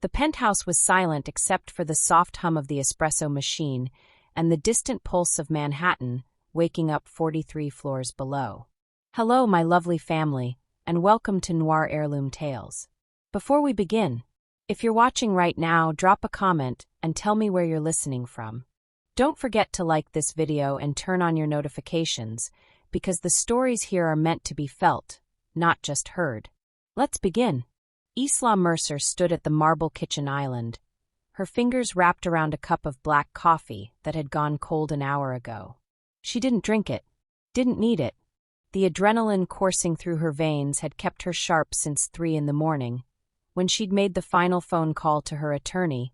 The penthouse was silent except for the soft hum of the espresso machine and the distant pulse of Manhattan waking up 43 floors below. Hello, my lovely family, and welcome to Noir Heirloom Tales. Before we begin, if you're watching right now, drop a comment and tell me where you're listening from. Don't forget to like this video and turn on your notifications, because the stories here are meant to be felt, not just heard. Let's begin. Isla Mercer stood at the marble kitchen island, her fingers wrapped around a cup of black coffee that had gone cold an hour ago. She didn't drink it, didn't need it. The adrenaline coursing through her veins had kept her sharp since 3 a.m, when she'd made the final phone call to her attorney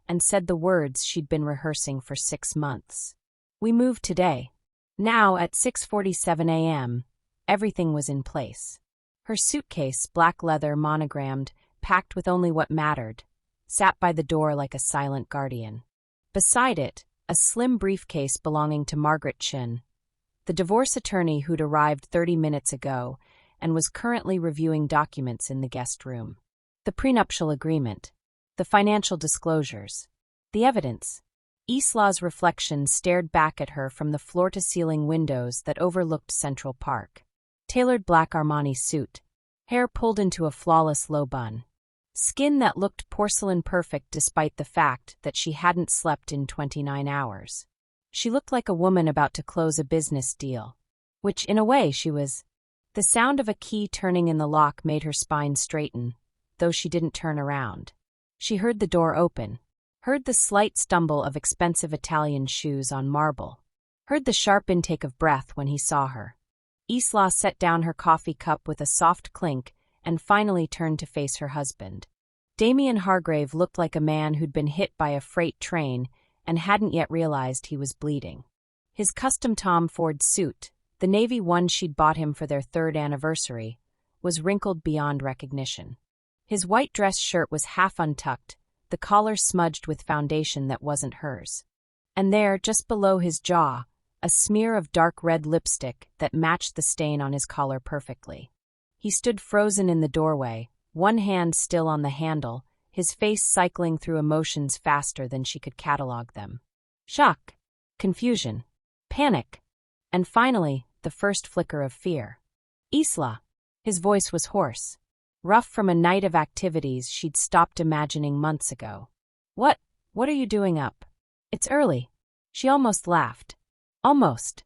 and said the words she'd been rehearsing for 6 months. We moved today. Now, at 6:47 a.m., everything was in place. Her suitcase, black leather, monogrammed, packed with only what mattered, sat by the door like a silent guardian. Beside it, a slim briefcase belonging to Margaret Chin, the divorce attorney who'd arrived 30 minutes ago and was currently reviewing documents in the guest room. The prenuptial agreement, the financial disclosures, the evidence. Isla's reflection stared back at her from the floor-to-ceiling windows that overlooked Central Park. Tailored black Armani suit, hair pulled into a flawless low bun, skin that looked porcelain perfect despite the fact that she hadn't slept in 29 hours. She looked like a woman about to close a business deal, which in a way she was. The sound of a key turning in the lock made her spine straighten, though she didn't turn around. She heard the door open, heard the slight stumble of expensive Italian shoes on marble, heard the sharp intake of breath when he saw her. Isla set down her coffee cup with a soft clink and finally turned to face her husband. Damien Hargrave looked like a man who'd been hit by a freight train and hadn't yet realized he was bleeding. His custom Tom Ford suit, the navy one she'd bought him for their 3rd anniversary, was wrinkled beyond recognition. His white dress shirt was half untucked, the collar smudged with foundation that wasn't hers. And there, just below his jaw, a smear of dark red lipstick that matched the stain on his collar perfectly. He stood frozen in the doorway, one hand still on the handle, his face cycling through emotions faster than she could catalog them. Shock, confusion, panic, and finally, the first flicker of fear. Isla. His voice was hoarse, rough from a night of activities she'd stopped imagining months ago. What are you doing up? It's early. She almost laughed. Almost.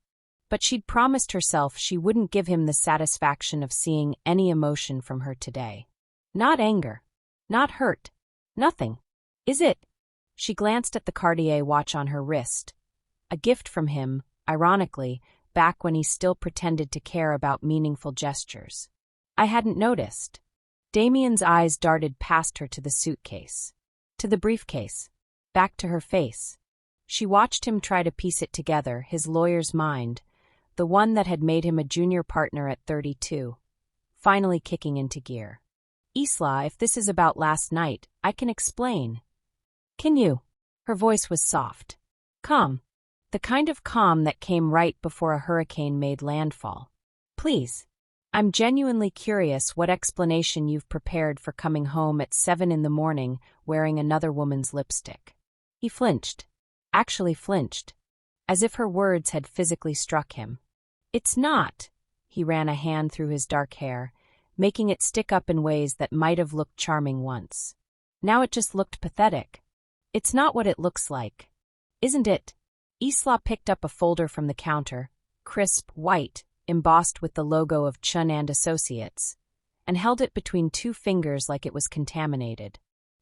But she'd promised herself she wouldn't give him the satisfaction of seeing any emotion from her today. Not anger. Not hurt. Nothing. Is it? She glanced at the Cartier watch on her wrist. A gift from him, ironically, back when he still pretended to care about meaningful gestures. I hadn't noticed. Damien's eyes darted past her to the suitcase, to the briefcase, back to her face. She watched him try to piece it together, his lawyer's mind, the one that had made him a junior partner at 32, finally kicking into gear. Isla, if this is about last night, I can explain. Can you? Her voice was soft. Calm. The kind of calm that came right before a hurricane made landfall. Please. I'm genuinely curious what explanation you've prepared for coming home at 7 a.m. wearing another woman's lipstick. He flinched. Actually flinched. As if her words had physically struck him. It's not. He ran a hand through his dark hair, making it stick up in ways that might have looked charming once. Now it just looked pathetic. It's not what it looks like. Isn't it? Isla picked up a folder from the counter, crisp, white, embossed with the logo of Chun and Associates, and held it between 2 fingers like it was contaminated.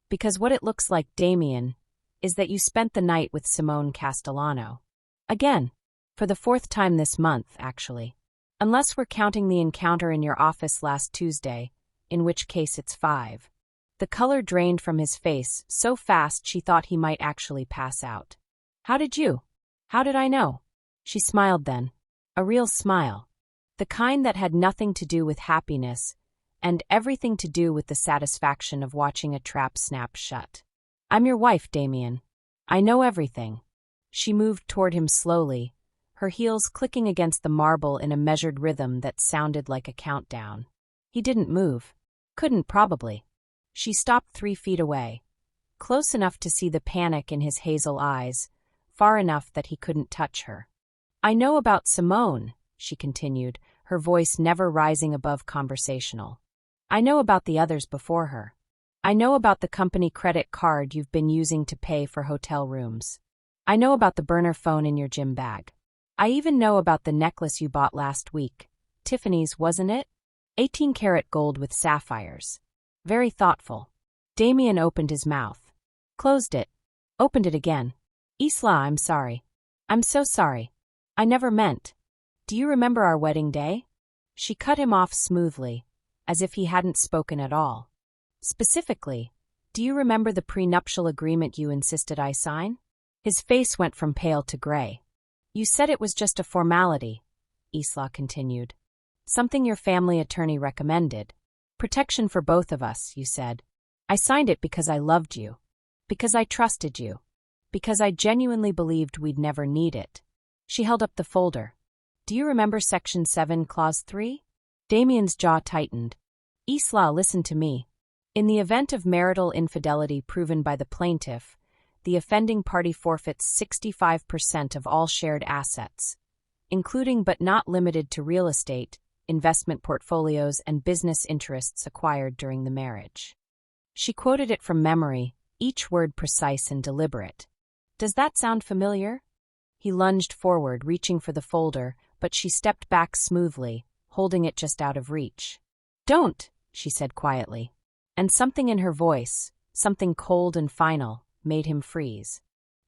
Because what it looks like, Damien, is that you spent the night with Simone Castellano. Again. For the 4th time this month, actually. Unless we're counting the encounter in your office last Tuesday, in which case it's 5. The color drained from his face so fast she thought he might actually pass out. How did I know? She smiled then. A real smile. The kind that had nothing to do with happiness, and everything to do with the satisfaction of watching a trap snap shut. I'm your wife, Damien. I know everything. She moved toward him slowly, her heels clicking against the marble in a measured rhythm that sounded like a countdown. He didn't move. Couldn't, probably. She stopped 3 feet away, close enough to see the panic in his hazel eyes, far enough that he couldn't touch her. "I know about Simone," she continued, her voice never rising above conversational. "I know about the others before her. I know about the company credit card you've been using to pay for hotel rooms. I know about the burner phone in your gym bag. I even know about the necklace you bought last week. Tiffany's, wasn't it? 18-karat gold with sapphires. Very thoughtful." Damien opened his mouth. Closed it. Opened it again. "Isla, I'm sorry. I'm so sorry. I never meant. Do you remember our wedding day?" She cut him off smoothly, as if he hadn't spoken at all. "Specifically, do you remember the prenuptial agreement you insisted I sign?" His face went from pale to gray. "You said it was just a formality," Isla continued. "Something your family attorney recommended. Protection for both of us, you said. I signed it because I loved you. Because I trusted you. Because I genuinely believed we'd never need it." She held up the folder. "Do you remember Section 7, Clause 3? Damien's jaw tightened. "Isla, listen to me. In the event of marital infidelity proven by the plaintiff, the offending party forfeits 65% of all shared assets, including but not limited to real estate, investment portfolios, and business interests acquired during the marriage." She quoted it from memory, each word precise and deliberate. "Does that sound familiar?" He lunged forward, reaching for the folder, but she stepped back smoothly, holding it just out of reach. "Don't," she said quietly. And something in her voice, something cold and final, made him freeze.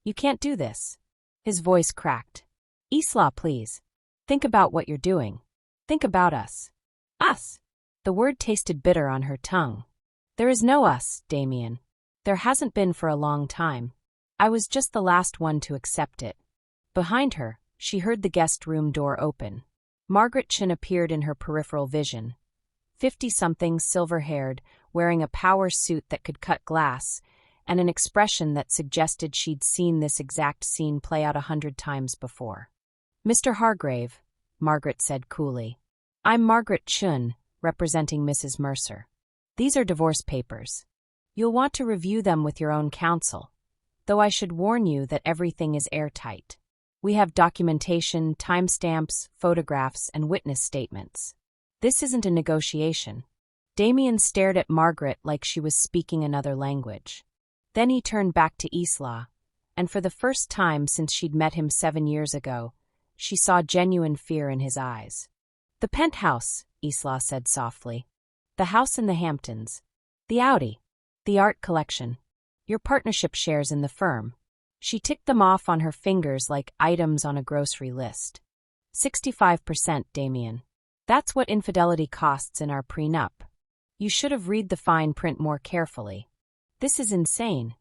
"You can't do this." His voice cracked. "Isla, please. Think about what you're doing. Think about us." "Us?" The word tasted bitter on her tongue. "There is no us, Damien. There hasn't been for a long time. I was just the last one to accept it." Behind her, she heard the guest room door open. Margaret Chin appeared in her peripheral vision. 50-something, silver-haired, wearing a power suit that could cut glass, and an expression that suggested she'd seen this exact scene play out 100 times before. "Mr. Hargrave," Margaret said coolly. "I'm Margaret Chun, representing Mrs. Mercer. These are divorce papers. You'll want to review them with your own counsel, though I should warn you that everything is airtight. We have documentation, timestamps, photographs, and witness statements. This isn't a negotiation." Damien stared at Margaret like she was speaking another language. Then he turned back to Isla, and for the first time since she'd met him 7 years ago, she saw genuine fear in his eyes. "The penthouse," Isla said softly. "The house in the Hamptons. The Audi. The art collection. Your partnership shares in the firm." She ticked them off on her fingers like items on a grocery list. 65%, Damien. That's what infidelity costs in our prenup. You should have read the fine print more carefully. This is insane.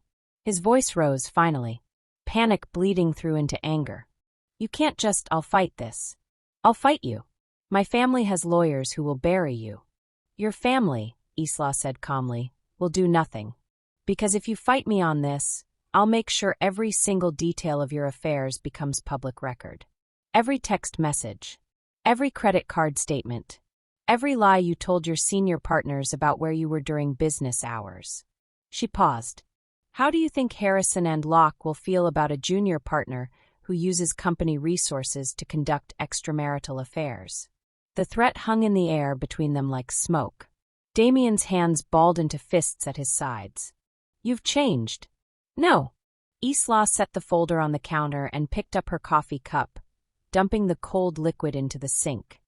His voice rose finally, panic bleeding through into anger. "You can't just, I'll fight this. I'll fight you. My family has lawyers who will bury you." "Your family," Isla said calmly, "will do nothing. Because if you fight me on this, I'll make sure every single detail of your affairs becomes public record. Every text message. Every credit card statement. Every lie you told your senior partners about where you were during business hours." She paused. "How do you think Harrison and Locke will feel about a junior partner who uses company resources to conduct extramarital affairs?" The threat hung in the air between them like smoke. Damien's hands balled into fists at his sides. "You've changed." "No." Isla set the folder on the counter and picked up her coffee cup, dumping the cold liquid into the sink.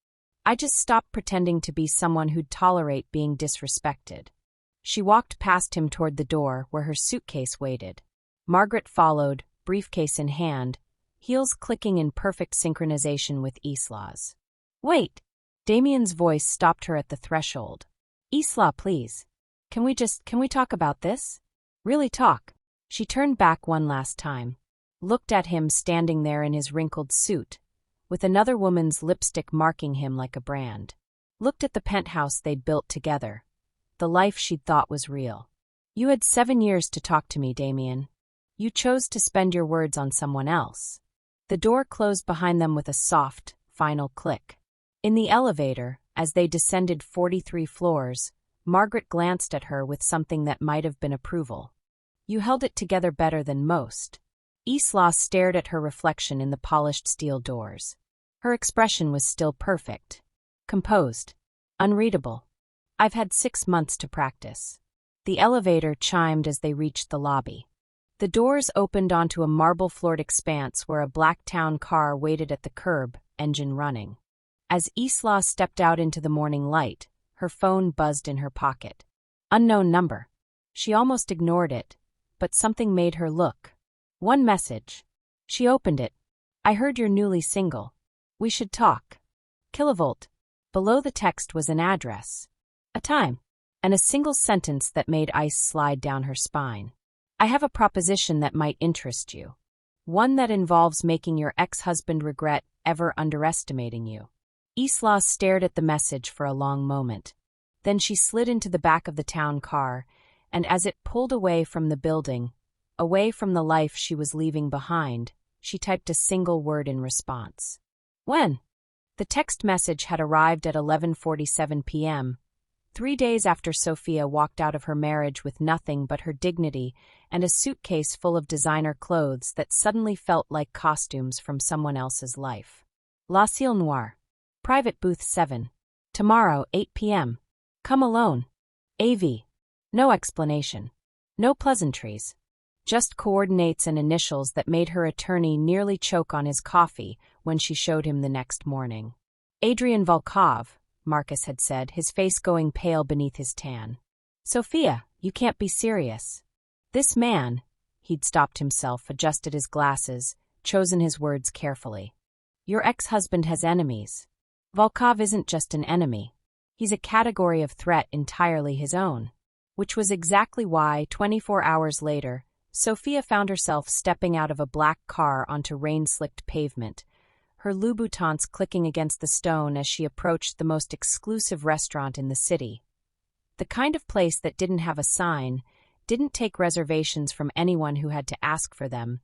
"I just stopped pretending to be someone who'd tolerate being disrespected." She walked past him toward the door where her suitcase waited. Margaret followed, briefcase in hand, heels clicking in perfect synchronization with Isla's. "Wait!" Damien's voice stopped her at the threshold. "Isla, please. Can we talk about this? Really talk." She turned back one last time, looked at him standing there in his wrinkled suit, with another woman's lipstick marking him like a brand. Looked at the penthouse they'd built together, the life she'd thought was real. "You had 7 years to talk to me, Damien. You chose to spend your words on someone else." The door closed behind them with a soft, final click. In the elevator, as they descended 43 floors, Margaret glanced at her with something that might have been approval. You held it together better than most. Isla stared at her reflection in the polished steel doors. Her expression was still perfect. Composed. Unreadable. I've had 6 months to practice. The elevator chimed as they reached the lobby. The doors opened onto a marble-floored expanse where a black town car waited at the curb, engine running. As Isla stepped out into the morning light, her phone buzzed in her pocket. Unknown number. She almost ignored it, but something made her look. One message. She opened it. I heard you're newly single. We should talk. Kilovolt. Below the text was an address, a time, and a single sentence that made ice slide down her spine. I have a proposition that might interest you. One that involves making your ex-husband regret ever underestimating you. Isla stared at the message for a long moment. Then she slid into the back of the town car, and as it pulled away from the building, away from the life she was leaving behind, she typed a single word in response. When? The text message had arrived at 11:47 p.m., 3 days after Sophia walked out of her marriage with nothing but her dignity and a suitcase full of designer clothes that suddenly felt like costumes from someone else's life. La Ciel Noir. Private Booth 7. Tomorrow, 8 p.m. Come alone. AV. No explanation. No pleasantries. Just coordinates and initials that made her attorney nearly choke on his coffee when she showed him the next morning. Adrian Volkov, Marcus had said, his face going pale beneath his tan. Sophia, you can't be serious. This man, he'd stopped himself, adjusted his glasses, chosen his words carefully. Your ex-husband has enemies. Volkov isn't just an enemy. He's a category of threat entirely his own. Which was exactly why, 24 hours later, Sophia found herself stepping out of a black car onto rain-slicked pavement, her Louboutins clicking against the stone as she approached the most exclusive restaurant in the city. The kind of place that didn't have a sign, didn't take reservations from anyone who had to ask for them,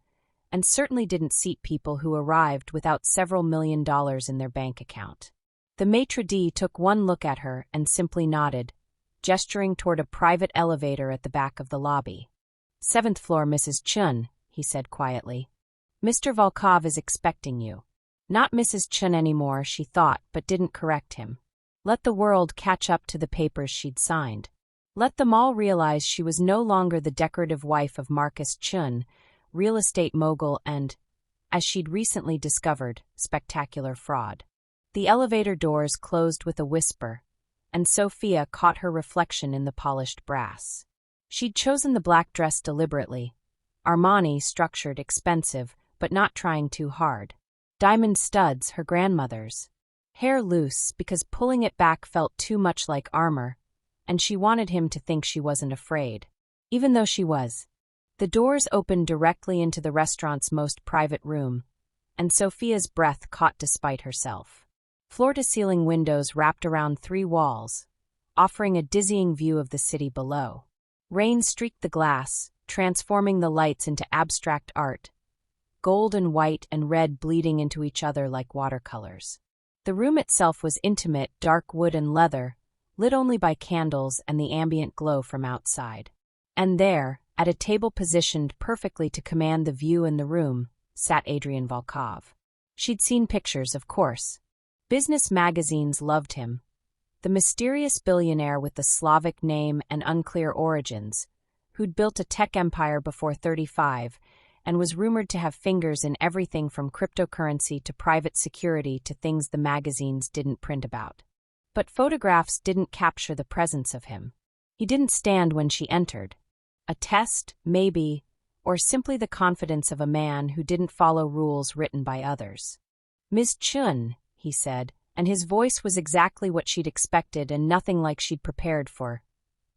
and certainly didn't seat people who arrived without several $1 million in their bank account. The maitre d' took one look at her and simply nodded, gesturing toward a private elevator at the back of the lobby. 7th floor, Mrs. Chun, he said quietly. Mr. Volkov is expecting you. Not Mrs. Chun anymore, she thought, but didn't correct him. Let the world catch up to the papers she'd signed. Let them all realize she was no longer the decorative wife of Marcus Chun, real estate mogul and, as she'd recently discovered, spectacular fraud. The elevator doors closed with a whisper, and Sophia caught her reflection in the polished brass. She'd chosen the black dress deliberately. Armani, structured, expensive, but not trying too hard. Diamond studs, her grandmother's. Hair loose because pulling it back felt too much like armor, and she wanted him to think she wasn't afraid. Even though she was. The doors opened directly into the restaurant's most private room, and Sophia's breath caught despite herself. Floor-to-ceiling windows wrapped around 3 walls, offering a dizzying view of the city below. Rain streaked the glass, transforming the lights into abstract art, gold and white and red bleeding into each other like watercolors. The room itself was intimate, dark wood and leather, lit only by candles and the ambient glow from outside. And there, at a table positioned perfectly to command the view in the room, sat Adrian Volkov. She'd seen pictures, of course. Business magazines loved him. The mysterious billionaire with the Slavic name and unclear origins, who'd built a tech empire before 35, and was rumored to have fingers in everything from cryptocurrency to private security to things the magazines didn't print about. But photographs didn't capture the presence of him. He didn't stand when she entered. A test, maybe, or simply the confidence of a man who didn't follow rules written by others. Ms. Chun, he said, and his voice was exactly what she'd expected and nothing like she'd prepared for.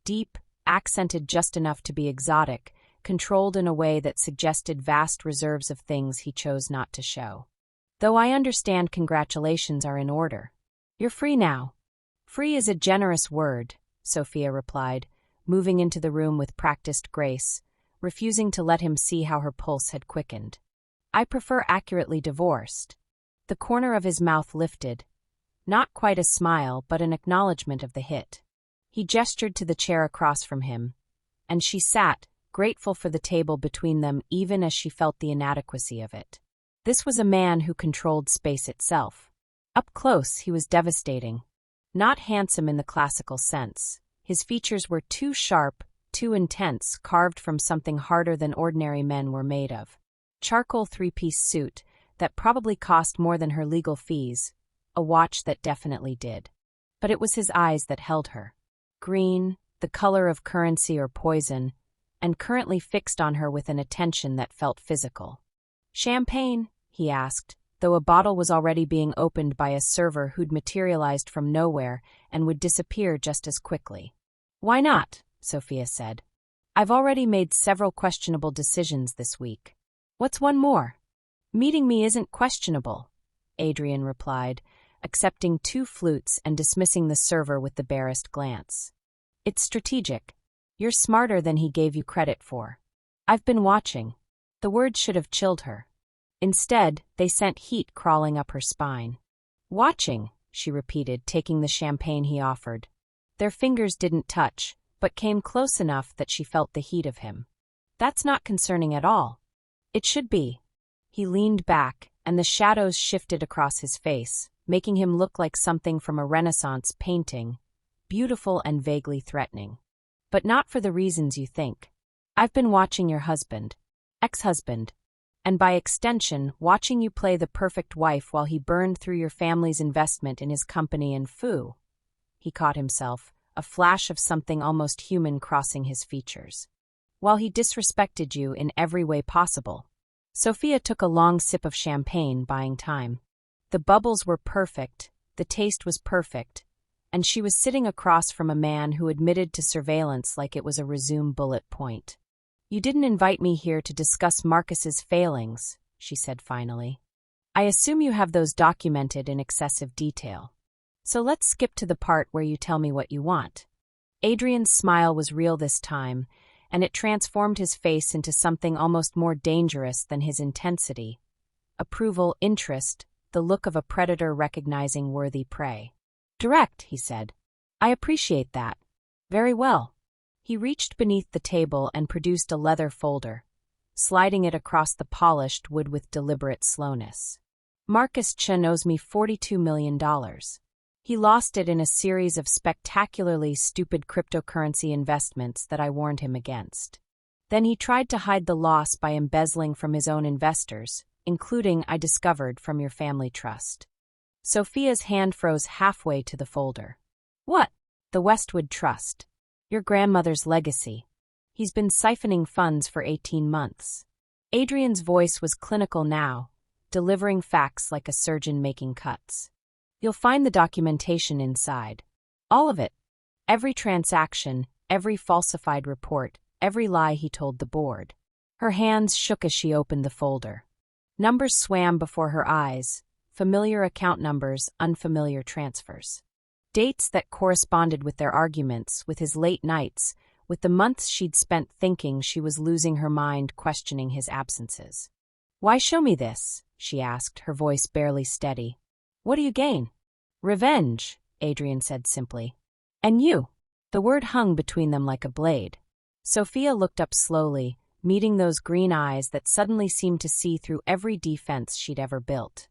Deep, accented just enough to be exotic, controlled in a way that suggested vast reserves of things he chose not to show. Though I understand congratulations are in order. You're free now. Free is a generous word, Sophia replied, moving into the room with practiced grace, refusing to let him see how her pulse had quickened. I prefer accurately divorced. The corner of his mouth lifted. Not quite a smile, but an acknowledgement of the hit. He gestured to the chair across from him, and she sat, grateful for the table between them even as she felt the inadequacy of it. This was a man who controlled space itself. Up close, he was devastating. Not handsome in the classical sense. His features were too sharp, too intense, carved from something harder than ordinary men were made of. Charcoal three-piece suit that probably cost more than her legal fees, a watch that definitely did. But it was his eyes that held her. Green, the color of currency or poison, and currently fixed on her with an attention that felt physical. "Champagne?" he asked, though a bottle was already being opened by a server who'd materialized from nowhere and would disappear just as quickly. "Why not?" Sophia said. "I've already made several questionable decisions this week. What's one more?" "Meeting me isn't questionable," Adrian replied, accepting 2 flutes and dismissing the server with the barest glance. "It's strategic. You're smarter than he gave you credit for. I've been watching." The words should have chilled her. Instead, they sent heat crawling up her spine. "Watching," she repeated, taking the champagne he offered. Their fingers didn't touch, but came close enough that she felt the heat of him. "That's not concerning at all." "It should be." He leaned back, and the shadows shifted across his face, making him look like something from a Renaissance painting, beautiful and vaguely threatening. "But not for the reasons you think. I've been watching your husband, ex-husband, and by extension, watching you play the perfect wife while he burned through your family's investment in his company and foo." He caught himself, a flash of something almost human crossing his features. "While he disrespected you in every way possible." Sophia took a long sip of champagne, buying time. The bubbles were perfect, the taste was perfect, and she was sitting across from a man who admitted to surveillance like it was a resume bullet point. "You didn't invite me here to discuss Marcus's failings," she said finally. "I assume you have those documented in excessive detail. So let's skip to the part where you tell me what you want." Adrian's smile was real this time, and it transformed his face into something almost more dangerous than his intensity. Approval, interest, the look of a predator recognizing worthy prey. "Direct," he said. "I appreciate that." "Very well." He reached beneath the table and produced a leather folder, sliding it across the polished wood with deliberate slowness. "Marcus Chen owes me $42 million. He lost it in a series of spectacularly stupid cryptocurrency investments that I warned him against. Then he tried to hide the loss by embezzling from his own investors, including, I discovered, from your family trust." Sophia's hand froze halfway to the folder. "What?" "The Westwood Trust. Your grandmother's legacy. He's been siphoning funds for 18 months. Adrian's voice was clinical now, delivering facts like a surgeon making cuts. "You'll find the documentation inside. All of it. Every transaction, every falsified report, every lie he told the board." Her hands shook as she opened the folder. Numbers swam before her eyes, familiar account numbers, unfamiliar transfers. Dates that corresponded with their arguments, with his late nights, with the months she'd spent thinking she was losing her mind, questioning his absences. "Why show me this?" she asked, her voice barely steady. "What do you gain?" "Revenge," Adrian said simply. "And you?" The word hung between them like a blade. Sophia looked up slowly, meeting those green eyes that suddenly seemed to see through every defense she'd ever built.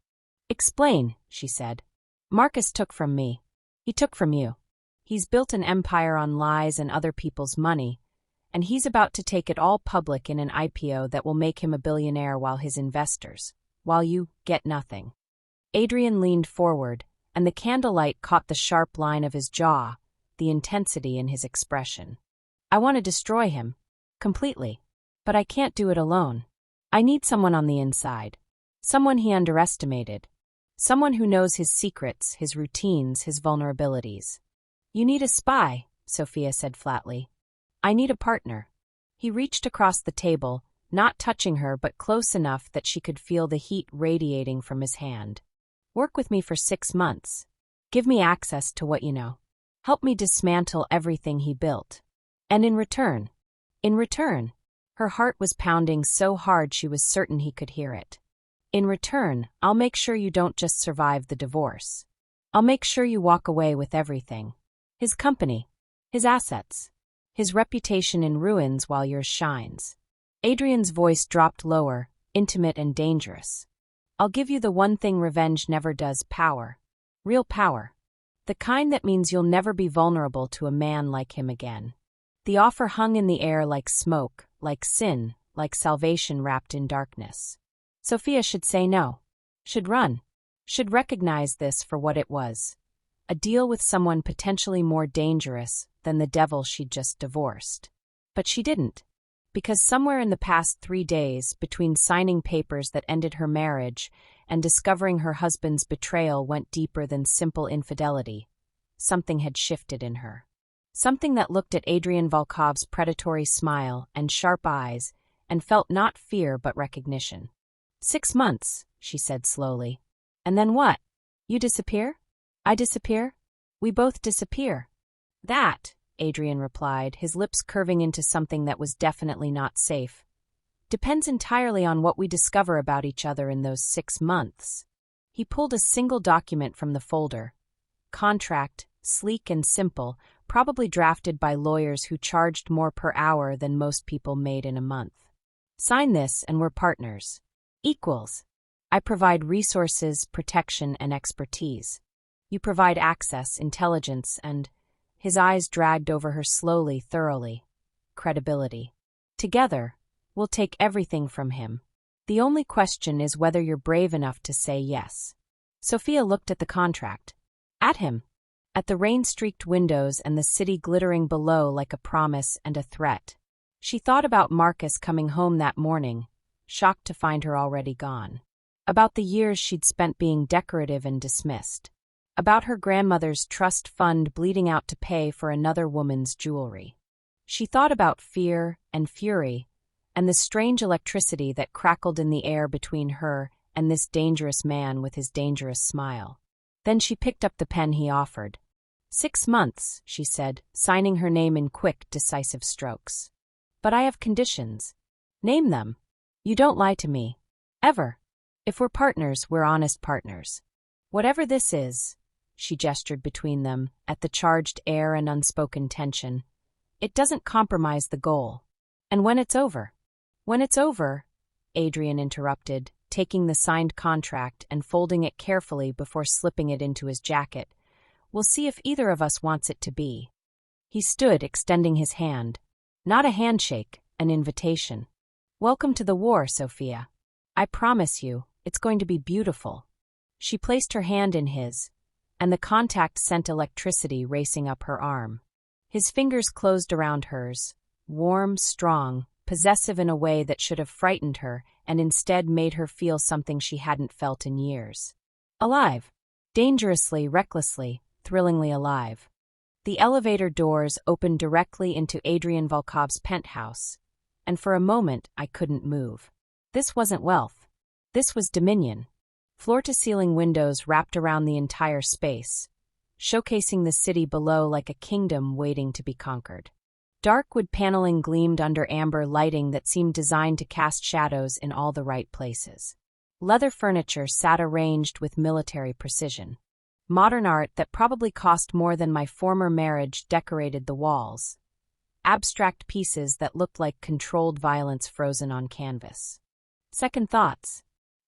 "Explain," she said. "Marcus took from me. He took from you. He's built an empire on lies and other people's money, and he's about to take it all public in an IPO that will make him a billionaire while his investors, while you, get nothing." Adrian leaned forward, and the candlelight caught the sharp line of his jaw, the intensity in his expression. "I want to destroy him. Completely. But I can't do it alone. I need someone on the inside. Someone he underestimated. Someone who knows his secrets, his routines, his vulnerabilities." "You need a spy," Sophia said flatly. "I need a partner." He reached across the table, not touching her but close enough that she could feel the heat radiating from his hand. "Work with me for 6 months. Give me access to what you know. Help me dismantle everything he built. And in return, her heart was pounding so hard she was certain he could hear it. "In return, I'll make sure you don't just survive the divorce. I'll make sure you walk away with everything. His company, his assets, His reputation in ruins while yours shines. Adrian's voice dropped lower, intimate and dangerous. I'll give you the one thing revenge never does: power. Real power. The kind that means you'll never be vulnerable to a man like him again. The offer hung in the air like smoke, like sin, like salvation wrapped in darkness. Sophia should say no. Should run. Should recognize this for what it was. A deal with someone potentially more dangerous than the devil she'd just divorced. But she didn't. Because somewhere in the past 3 days, between signing papers that ended her marriage and discovering her husband's betrayal went deeper than simple infidelity, something had shifted in her. Something that looked at Adrian Volkov's predatory smile and sharp eyes and felt not fear but recognition. 6 months, she said slowly. And then what? You disappear? I disappear? We both disappear. That, Adrian replied, his lips curving into something that was definitely not safe, depends entirely on what we discover about each other in those 6 months. He pulled a single document from the folder. Contract, sleek and simple, probably drafted by lawyers who charged more per hour than most people made in a month. Sign this and we're partners. Equals. I provide resources, protection, and expertise. You provide access, intelligence, and... His eyes dragged over her slowly, thoroughly. Credibility. Together, we'll take everything from him. The only question is whether you're brave enough to say yes. Sophia looked at the contract. At him. At the rain-streaked windows and the city glittering below like a promise and a threat. She thought about Marcus coming home that morning, shocked to find her already gone. About the years she'd spent being decorative and dismissed. About her grandmother's trust fund bleeding out to pay for another woman's jewelry. She thought about fear and fury, and the strange electricity that crackled in the air between her and this dangerous man with his dangerous smile. Then she picked up the pen he offered. 6 months, she said, signing her name in quick, decisive strokes. But I have conditions. Name them. You don't lie to me. Ever. If we're partners, we're honest partners. Whatever this is, she gestured between them, at the charged air and unspoken tension, it doesn't compromise the goal. And when it's over? When it's over, Adrian interrupted, taking the signed contract and folding it carefully before slipping it into his jacket, we'll see if either of us wants it to be. He stood, extending his hand. Not a handshake, an invitation. Welcome to the war, Sophia. I promise you, it's going to be beautiful. She placed her hand in his, and the contact sent electricity racing up her arm. His fingers closed around hers, warm, strong, possessive in a way that should have frightened her and instead made her feel something she hadn't felt in years. Alive. Dangerously, recklessly, thrillingly alive. The elevator doors opened directly into Adrian Volkov's penthouse, and for a moment I couldn't move. This wasn't wealth. This was dominion. Floor-to-ceiling windows wrapped around the entire space, showcasing the city below like a kingdom waiting to be conquered. Dark wood paneling gleamed under amber lighting that seemed designed to cast shadows in all the right places. Leather furniture sat arranged with military precision. Modern art that probably cost more than my former marriage decorated the walls. Abstract pieces that looked like controlled violence frozen on canvas. Second thoughts.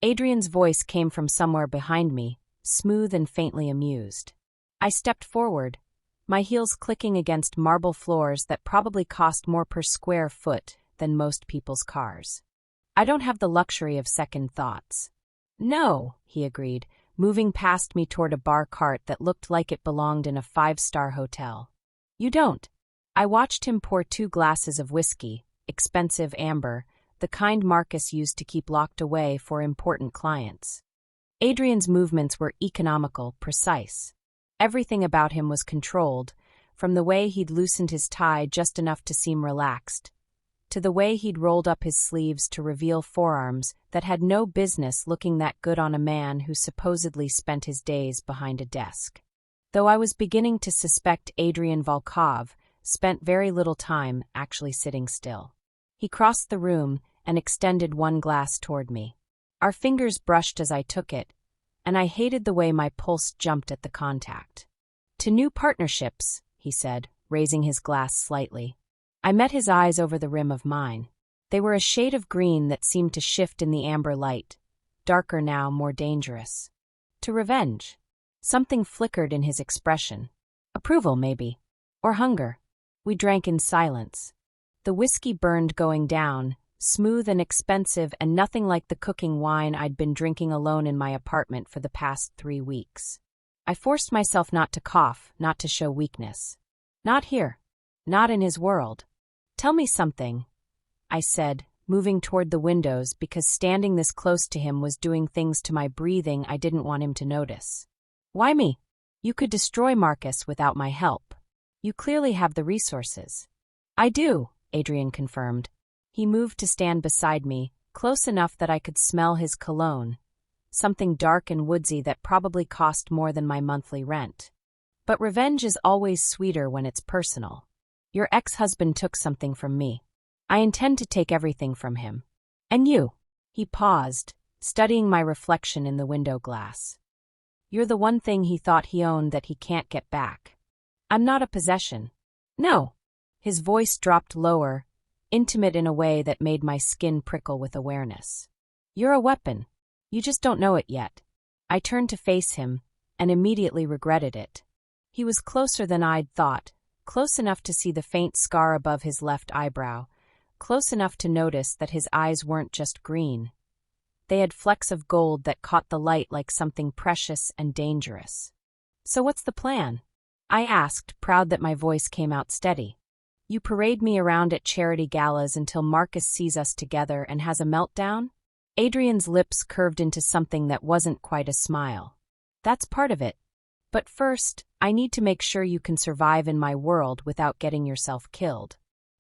Adrian's voice came from somewhere behind me, smooth and faintly amused. I stepped forward, my heels clicking against marble floors that probably cost more per square foot than most people's cars. I don't have the luxury of second thoughts. No, he agreed, moving past me toward a bar cart that looked like it belonged in a 5-star hotel. You don't. I watched him pour 2 glasses of whiskey, expensive amber, the kind Marcus used to keep locked away for important clients. Adrian's movements were economical, precise. Everything about him was controlled, from the way he'd loosened his tie just enough to seem relaxed, to the way he'd rolled up his sleeves to reveal forearms that had no business looking that good on a man who supposedly spent his days behind a desk. Though I was beginning to suspect Adrian Volkov spent very little time actually sitting still. He crossed the room and extended 1 glass toward me. Our fingers brushed as I took it, and I hated the way my pulse jumped at the contact. To new partnerships, he said, raising his glass slightly. I met his eyes over the rim of mine. They were a shade of green that seemed to shift in the amber light, darker now, more dangerous. To revenge. Something flickered in his expression. Approval, maybe. Or hunger. We drank in silence. The whiskey burned going down, smooth and expensive and nothing like the cooking wine I'd been drinking alone in my apartment for the past 3 weeks. I forced myself not to cough, not to show weakness. Not here. Not in his world. Tell me something, I said, moving toward the windows because standing this close to him was doing things to my breathing I didn't want him to notice. Why me? You could destroy Marcus without my help. You clearly have the resources. I do, Adrian confirmed. He moved to stand beside me, close enough that I could smell his cologne, something dark and woodsy that probably cost more than my monthly rent. But revenge is always sweeter when it's personal. Your ex-husband took something from me. I intend to take everything from him. And you. He paused, studying my reflection in the window glass. You're the one thing he thought he owned that he can't get back. I'm not a possession. No. His voice dropped lower, intimate in a way that made my skin prickle with awareness. You're a weapon. You just don't know it yet. I turned to face him, and immediately regretted it. He was closer than I'd thought, close enough to see the faint scar above his left eyebrow, close enough to notice that his eyes weren't just green. They had flecks of gold that caught the light like something precious and dangerous. So what's the plan? I asked, proud that my voice came out steady. You parade me around at charity galas until Marcus sees us together and has a meltdown? Adrian's lips curved into something that wasn't quite a smile. That's part of it. But first, I need to make sure you can survive in my world without getting yourself killed.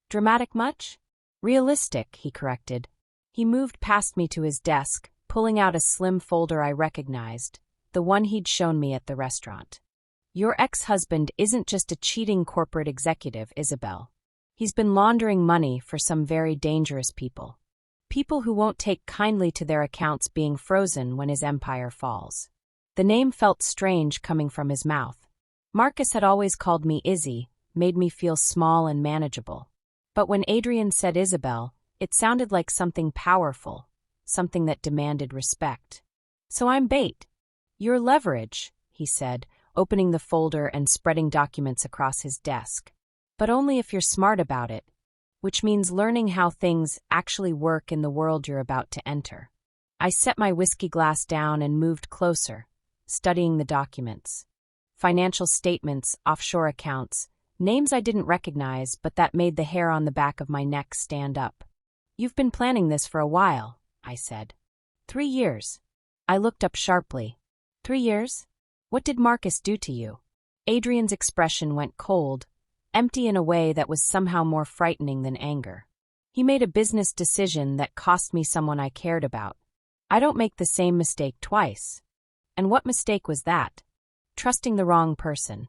Dramatic much? Realistic, he corrected. He moved past me to his desk, pulling out a slim folder I recognized, the one he'd shown me at the restaurant. Your ex-husband isn't just a cheating corporate executive, Isabel. He's been laundering money for some very dangerous people. People who won't take kindly to their accounts being frozen when his empire falls. The name felt strange coming from his mouth. Marcus had always called me Izzy, made me feel small and manageable. But when Adrian said Isabel, it sounded like something powerful, something that demanded respect. So I'm bait. You're leverage, he said, opening the folder and spreading documents across his desk. But only if you're smart about it, which means learning how things actually work in the world you're about to enter. I set my whiskey glass down and moved closer, studying the documents. Financial statements, offshore accounts, names I didn't recognize, but that made the hair on the back of my neck stand up. You've been planning this for a while, I said. 3 years. I looked up sharply. 3 years? What did Marcus do to you? Adrian's expression went cold, empty in a way that was somehow more frightening than anger. He made a business decision that cost me someone I cared about. I don't make the same mistake twice. And what mistake was that? Trusting the wrong person.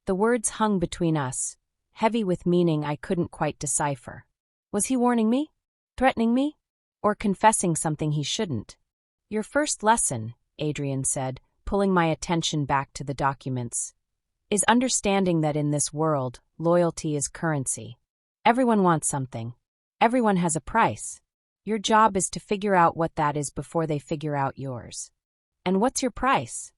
The words hung between us, heavy with meaning I couldn't quite decipher. Was he warning me? Threatening me? Or confessing something he shouldn't? Your first lesson, Adrian said, pulling my attention back to the documents, is understanding that in this world, loyalty is currency. Everyone wants something. Everyone has a price. Your job is to figure out what that is before they figure out yours. And what's your price?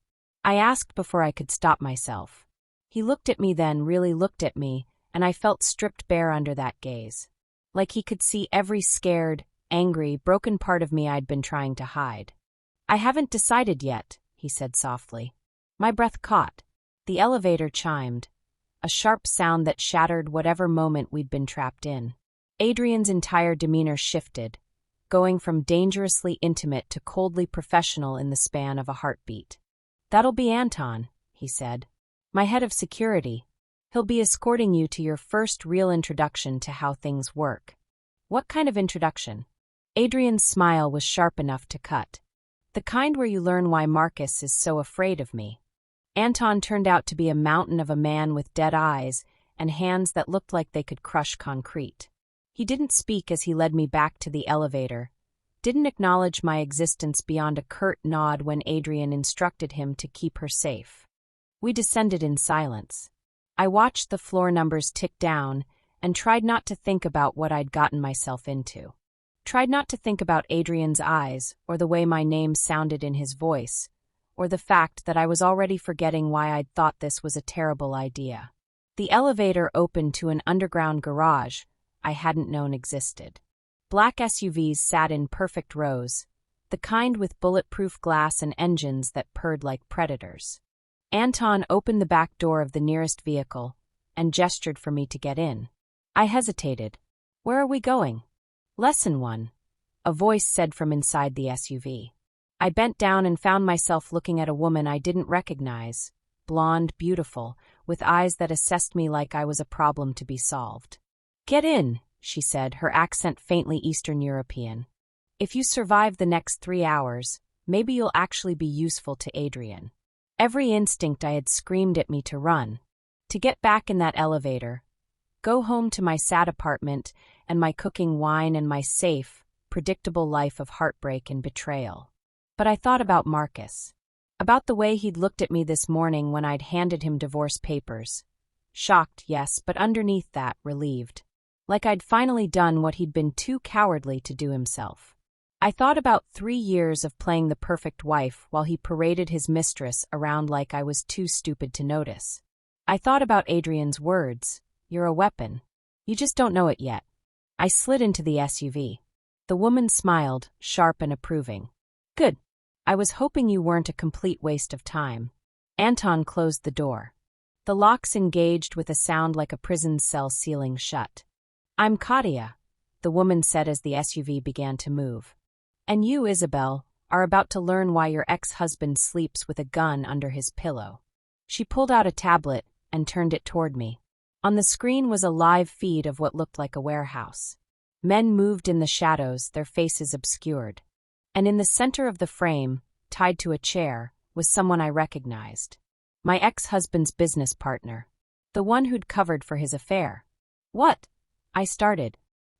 I asked before I could stop myself. He looked at me then, really looked at me, and I felt stripped bare under that gaze. Like he could see every scared, angry, broken part of me I'd been trying to hide. I haven't decided yet, he said softly. My breath caught. The elevator chimed, a sharp sound that shattered whatever moment we'd been trapped in. Adrian's entire demeanor shifted, going from dangerously intimate to coldly professional in the span of a heartbeat. That'll be Anton, he said. My head of security. He'll be escorting you to your first real introduction to how things work. What kind of introduction? Adrian's smile was sharp enough to cut. The kind where you learn why Marcus is so afraid of me. Anton turned out to be a mountain of a man with dead eyes and hands that looked like they could crush concrete. He didn't speak as he led me back to the elevator, didn't acknowledge my existence beyond a curt nod when Adrian instructed him to keep her safe. We descended in silence. I watched the floor numbers tick down, and tried not to think about what I'd gotten myself into. Tried not to think about Adrian's eyes, or the way my name sounded in his voice, or the fact that I was already forgetting why I'd thought this was a terrible idea. The elevator opened to an underground garage I hadn't known existed. Black SUVs sat in perfect rows, the kind with bulletproof glass and engines that purred like predators. Anton opened the back door of the nearest vehicle and gestured for me to get in. I hesitated. "Where are we going?" "Lesson 1, a voice said from inside the SUV. I bent down and found myself looking at a woman I didn't recognize, blonde, beautiful, with eyes that assessed me like I was a problem to be solved. "Get in," she said, her accent faintly Eastern European. "If you survive the next 3 hours, maybe you'll actually be useful to Adrian." Every instinct I had screamed at me to run, to get back in that elevator, go home to my sad apartment and my cooking wine and my safe, predictable life of heartbreak and betrayal. But I thought about Marcus, about the way he'd looked at me this morning when I'd handed him divorce papers. Shocked, yes, but underneath that, relieved. Like I'd finally done what he'd been too cowardly to do himself. I thought about 3 years of playing the perfect wife while he paraded his mistress around like I was too stupid to notice. I thought about Adrian's words, "You're a weapon. You just don't know it yet." I slid into the SUV. The woman smiled, sharp and approving. "Good. I was hoping you weren't a complete waste of time." Anton closed the door. The locks engaged with a sound like a prison cell sealing shut. "I'm Katia," the woman said as the SUV began to move. "And you, Isabel, are about to learn why your ex-husband sleeps with a gun under his pillow." She pulled out a tablet and turned it toward me. On the screen was a live feed of what looked like a warehouse. Men moved in the shadows, their faces obscured. And in the center of the frame, tied to a chair, was someone I recognized. My ex-husband's business partner. The one who'd covered for his affair. "What?" I started.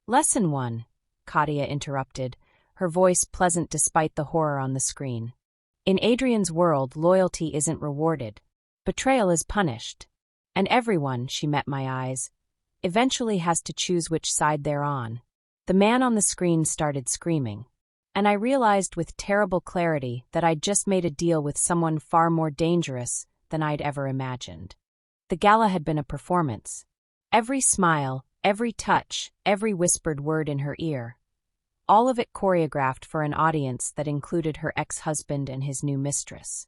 "Lesson 1, Katia interrupted, her voice pleasant despite the horror on the screen. "In Adrian's world, loyalty isn't rewarded. Betrayal is punished. And everyone," she met my eyes, "eventually has to choose which side they're on." The man on the screen started screaming. And I realized with terrible clarity that I'd just made a deal with someone far more dangerous than I'd ever imagined. The gala had been a performance. Every smile, every touch, every whispered word in her ear. All of it choreographed for an audience that included her ex-husband and his new mistress.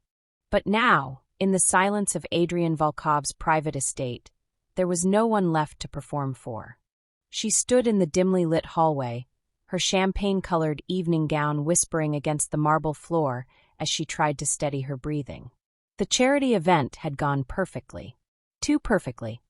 But now, in the silence of Adrian Volkov's private estate, there was no one left to perform for. She stood in the dimly lit hallway, her champagne-colored evening gown whispering against the marble floor as she tried to steady her breathing. The charity event had gone perfectly. Too perfectly.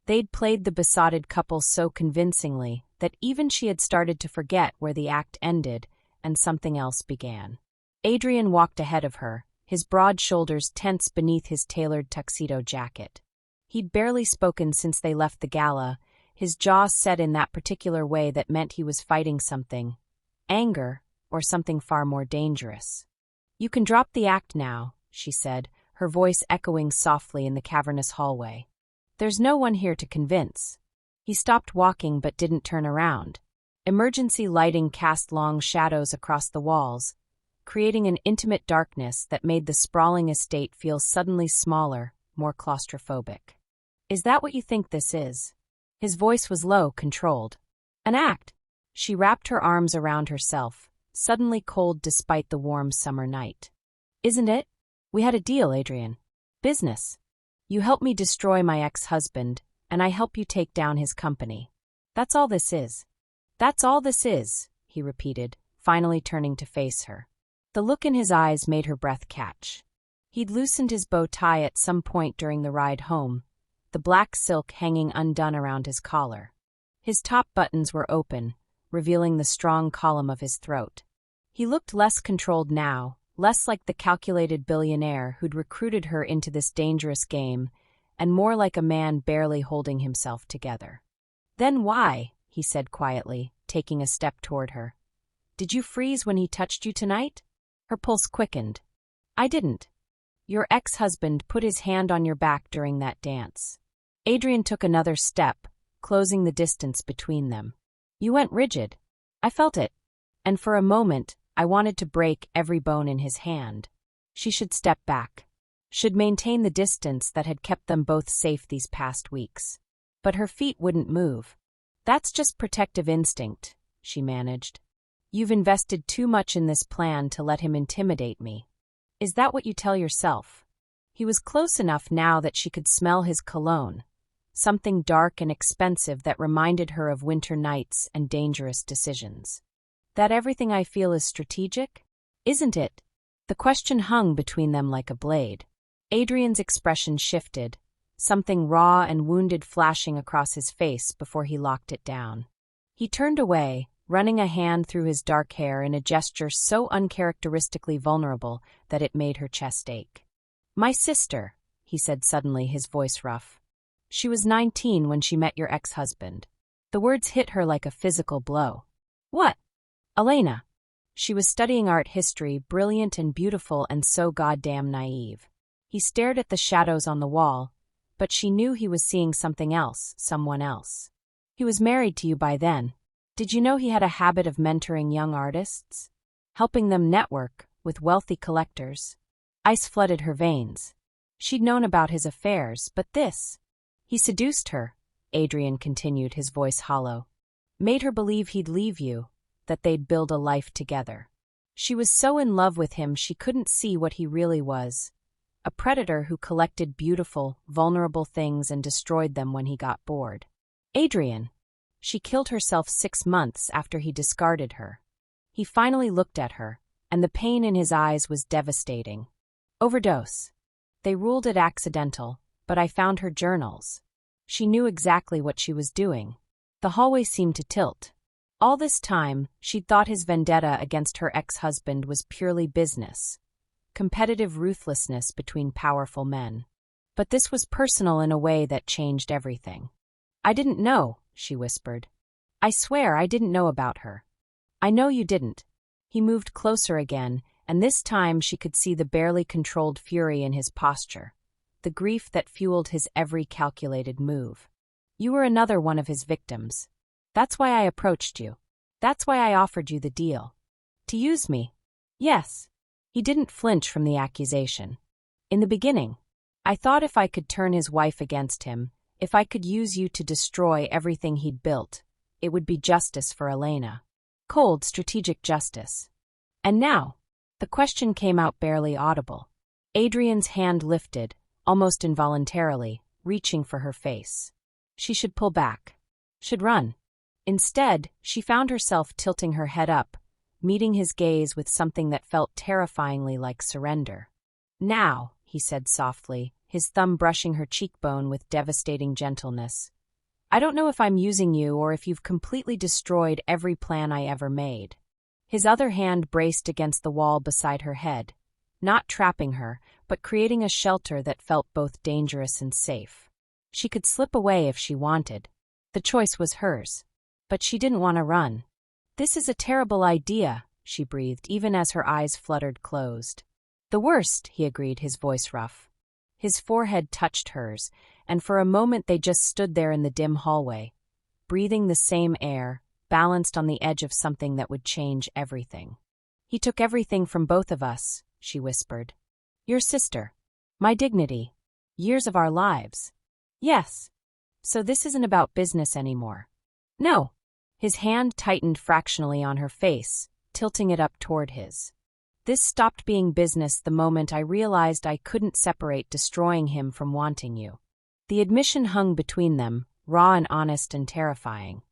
They'd played the besotted couple so convincingly that even she had started to forget where the act ended and something else began. Adrian walked ahead of her, his broad shoulders tense beneath his tailored tuxedo jacket. He'd barely spoken since they left the gala, his jaw set in that particular way that meant he was fighting something. Anger, or something far more dangerous. "You can drop the act now," she said, her voice echoing softly in the cavernous hallway. "There's no one here to convince." He stopped walking but didn't turn around. Emergency lighting cast long shadows across the walls, creating an intimate darkness that made the sprawling estate feel suddenly smaller, more claustrophobic. "Is that what you think this is?" His voice was low, controlled. "An act." She wrapped her arms around herself, suddenly cold despite the warm summer night. "Isn't it? We had a deal, Adrian. Business. You help me destroy my ex-husband, and I help you take down his company. That's all this is." "That's all this is," he repeated, finally turning to face her. The look in his eyes made her breath catch. He'd loosened his bow tie at some point during the ride home, the black silk hanging undone around his collar. His top buttons were open, revealing the strong column of his throat. He looked less controlled now, less like the calculated billionaire who'd recruited her into this dangerous game, and more like a man barely holding himself together. "Then why?" he said quietly, taking a step toward her. "Did you freeze when he touched you tonight?" Her pulse quickened. "I didn't. Your ex-husband put his hand on your back during that dance." Adrian took another step, closing the distance between them. You went rigid. I felt it. And for a moment, I wanted to break every bone in his hand. She should step back. Should maintain the distance that had kept them both safe these past weeks. But her feet wouldn't move. That's just protective instinct, she managed. You've invested too much in this plan to let him intimidate me. Is that what you tell yourself? He was close enough now that she could smell his cologne, something dark and expensive that reminded her of winter nights and dangerous decisions. That everything I feel is strategic? Isn't it? The question hung between them like a blade. Adrian's expression shifted, something raw and wounded flashing across his face before he locked it down. He turned away, running a hand through his dark hair in a gesture so uncharacteristically vulnerable that it made her chest ache. My sister, he said suddenly, his voice rough. She was 19 when she met your ex-husband. The words hit her like a physical blow. What? Elena. She was studying art history, brilliant and beautiful and so goddamn naive. He stared at the shadows on the wall, but she knew he was seeing something else, someone else. He was married to you by then. Did you know he had a habit of mentoring young artists? Helping them network with wealthy collectors? Ice flooded her veins. She'd known about his affairs, but this. He seduced her, Adrian continued, his voice hollow. Made her believe he'd leave you, that they'd build a life together. She was so in love with him she couldn't see what he really was. A predator who collected beautiful, vulnerable things and destroyed them when he got bored. Adrian. She killed herself 6 months after he discarded her. He finally looked at her, and the pain in his eyes was devastating. Overdose. They ruled it accidental, but I found her journals. She knew exactly what she was doing. The hallway seemed to tilt. All this time, she'd thought his vendetta against her ex-husband was purely business. Competitive ruthlessness between powerful men. But this was personal in a way that changed everything. I didn't know, she whispered. I swear I didn't know about her. I know you didn't. He moved closer again, and this time she could see the barely controlled fury in his posture, the grief that fueled his every calculated move. You were another one of his victims. That's why I approached you. That's why I offered you the deal. To use me. Yes. He didn't flinch from the accusation. In the beginning, I thought if I could turn his wife against him, if I could use you to destroy everything he'd built, it would be justice for Elena. Cold, strategic justice. And now, the question came out barely audible. Adrian's hand lifted, almost involuntarily, reaching for her face. She should pull back. Should run. Instead, she found herself tilting her head up, meeting his gaze with something that felt terrifyingly like surrender. Now, he said softly, his thumb brushing her cheekbone with devastating gentleness. I don't know if I'm using you or if you've completely destroyed every plan I ever made. His other hand braced against the wall beside her head, not trapping her, but creating a shelter that felt both dangerous and safe. She could slip away if she wanted. The choice was hers. But she didn't want to run. This is a terrible idea, she breathed, even as her eyes fluttered closed. The worst, he agreed, his voice rough. His forehead touched hers, and for a moment they just stood there in the dim hallway, breathing the same air, balanced on the edge of something that would change everything. He took everything from both of us, she whispered. Your sister. My dignity. Years of our lives. Yes. So this isn't about business anymore. No. His hand tightened fractionally on her face, tilting it up toward his. This stopped being business the moment I realized I couldn't separate destroying him from wanting you. The admission hung between them, raw and honest and terrifying.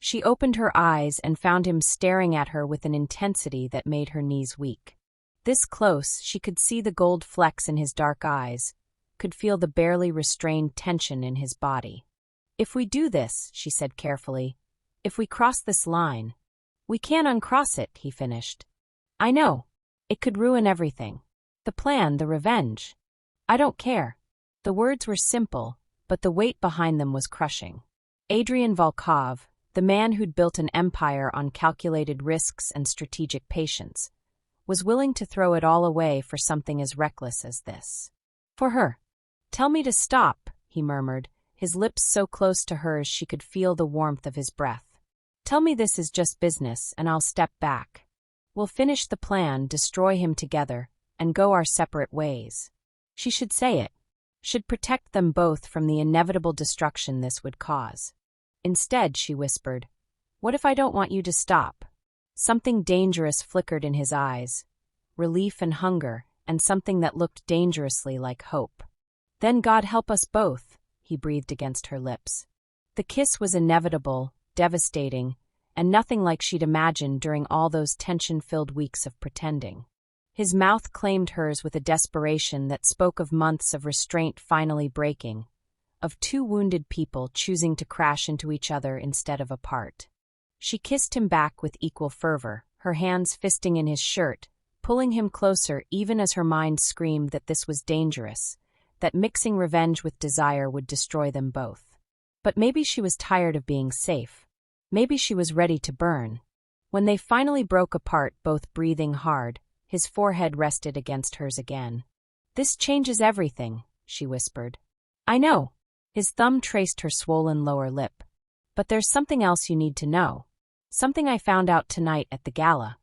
She opened her eyes and found him staring at her with an intensity that made her knees weak. This close, she could see the gold flecks in his dark eyes, could feel the barely restrained tension in his body. If we do this, she said carefully, if we cross this line, we can't uncross it, he finished. I know. It could ruin everything. The plan, the revenge. I don't care. The words were simple, but the weight behind them was crushing. Adrian Volkov, the man who'd built an empire on calculated risks and strategic patience, was willing to throw it all away for something as reckless as this. For her. Tell me to stop, he murmured, his lips so close to hers she could feel the warmth of his breath. "Tell me this is just business and I'll step back. We'll finish the plan, destroy him together, and go our separate ways." She should say it. Should protect them both from the inevitable destruction this would cause. Instead, she whispered, "What if I don't want you to stop?" Something dangerous flickered in his eyes. Relief and hunger, and something that looked dangerously like hope. "Then God help us both," he breathed against her lips. The kiss was inevitable, devastating, and nothing like she'd imagined during all those tension-filled weeks of pretending. His mouth claimed hers with a desperation that spoke of months of restraint finally breaking, of two wounded people choosing to crash into each other instead of apart. She kissed him back with equal fervor, her hands fisting in his shirt, pulling him closer even as her mind screamed that this was dangerous, that mixing revenge with desire would destroy them both. But maybe she was tired of being safe. Maybe she was ready to burn. When they finally broke apart, both breathing hard, his forehead rested against hers again. "This changes everything," she whispered. "I know." His thumb traced her swollen lower lip. "But there's something else you need to know. Something I found out tonight at the gala."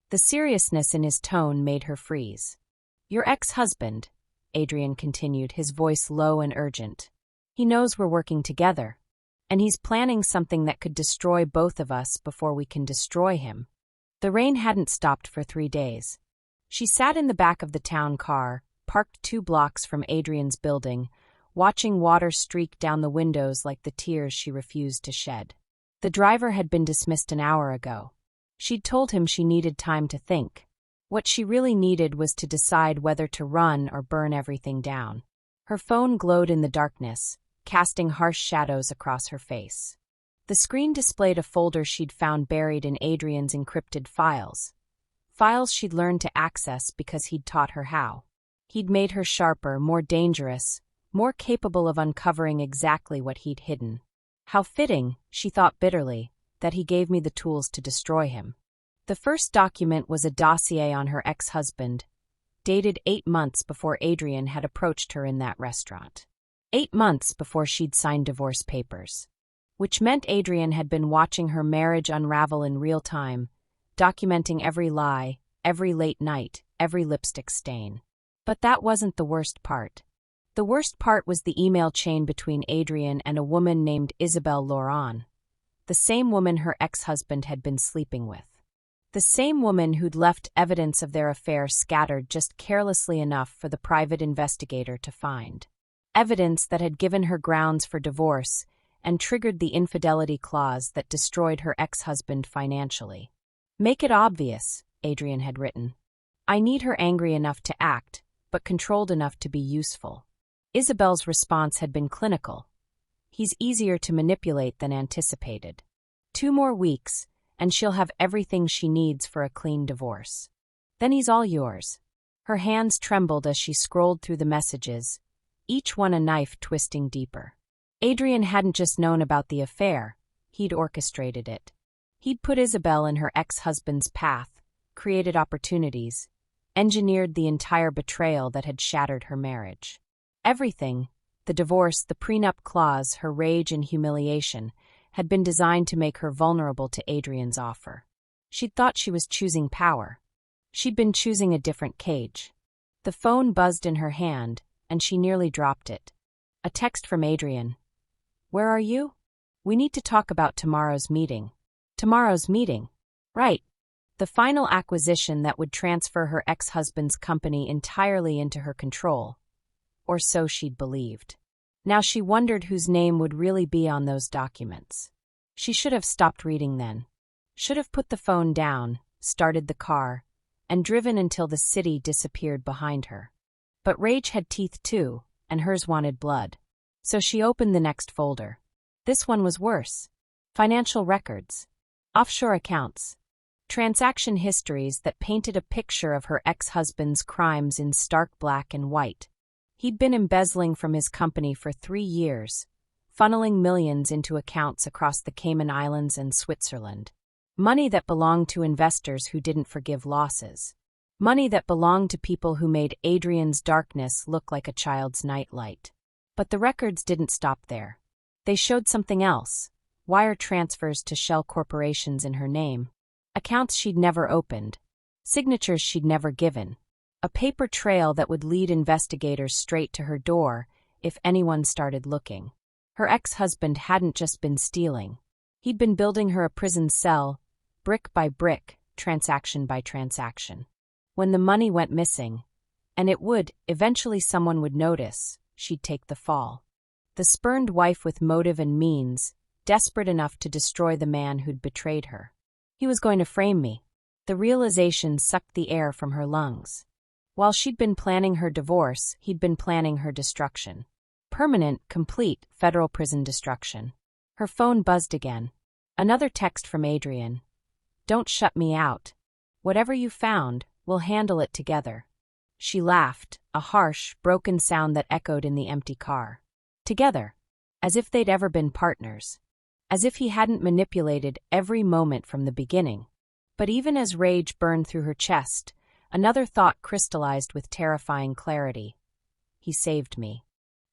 The seriousness in his tone made her freeze. "Your ex-husband," Adrian continued, his voice low and urgent. "He knows we're working together. And he's planning something that could destroy both of us before we can destroy him." The rain hadn't stopped for 3 days. She sat in the back of the town car, parked 2 blocks from Adrian's building, watching water streak down the windows like the tears she refused to shed. The driver had been dismissed an hour ago. She'd told him she needed time to think. What she really needed was to decide whether to run or burn everything down. Her phone glowed in the darkness, casting harsh shadows across her face. The screen displayed a folder she'd found buried in Adrian's encrypted files. Files she'd learned to access because he'd taught her how. He'd made her sharper, more dangerous, more capable of uncovering exactly what he'd hidden. How fitting, she thought bitterly, that he gave me the tools to destroy him. The first document was a dossier on her ex-husband, dated 8 months before Adrian had approached her in that restaurant. 8 months before she'd signed divorce papers. Which meant Adrian had been watching her marriage unravel in real time, documenting every lie, every late night, every lipstick stain. But that wasn't the worst part. The worst part was the email chain between Adrian and a woman named Isabelle Laurent, the same woman her ex-husband had been sleeping with. The same woman who'd left evidence of their affair scattered just carelessly enough for the private investigator to find. Evidence that had given her grounds for divorce and triggered the infidelity clause that destroyed her ex-husband financially. "Make it obvious," Adrian had written. "I need her angry enough to act, but controlled enough to be useful." Isabel's response had been clinical. "He's easier to manipulate than anticipated. 2 more weeks, and she'll have everything she needs for a clean divorce. Then he's all yours." Her hands trembled as she scrolled through the messages, each one a knife twisting deeper. Adrian hadn't just known about the affair, he'd orchestrated it. He'd put Isabel in her ex-husband's path, created opportunities, engineered the entire betrayal that had shattered her marriage. Everything, the divorce, the prenup clause, her rage and humiliation, had been designed to make her vulnerable to Adrian's offer. She'd thought she was choosing power. She'd been choosing a different cage. The phone buzzed in her hand, and she nearly dropped it. A text from Adrian. "Where are you? We need to talk about tomorrow's meeting." Tomorrow's meeting. Right. The final acquisition that would transfer her ex-husband's company entirely into her control. Or so she'd believed. Now she wondered whose name would really be on those documents. She should have stopped reading then. Should have put the phone down, started the car, and driven until the city disappeared behind her. But rage had teeth too, and hers wanted blood. So she opened the next folder. This one was worse. Financial records. Offshore accounts. Transaction histories that painted a picture of her ex-husband's crimes in stark black and white. He'd been embezzling from his company for 3 years, funneling millions into accounts across the Cayman Islands and Switzerland. Money that belonged to investors who didn't forgive losses. Money that belonged to people who made Adrian's darkness look like a child's nightlight. But the records didn't stop there. They showed something else: wire transfers to shell corporations in her name, accounts she'd never opened, signatures she'd never given, a paper trail that would lead investigators straight to her door if anyone started looking. Her ex-husband hadn't just been stealing. He'd been building her a prison cell, brick by brick, transaction by transaction. When the money went missing, and it would, eventually someone would notice, she'd take the fall. The spurned wife with motive and means, desperate enough to destroy the man who'd betrayed her. He was going to frame me. The realization sucked the air from her lungs. While she'd been planning her divorce, he'd been planning her destruction. Permanent, complete, federal prison destruction. Her phone buzzed again. Another text from Adrian. "Don't shut me out. Whatever you found, we'll handle it together." She laughed, a harsh, broken sound that echoed in the empty car. Together. As if they'd ever been partners. As if he hadn't manipulated every moment from the beginning. But even as rage burned through her chest, another thought crystallized with terrifying clarity. He saved me.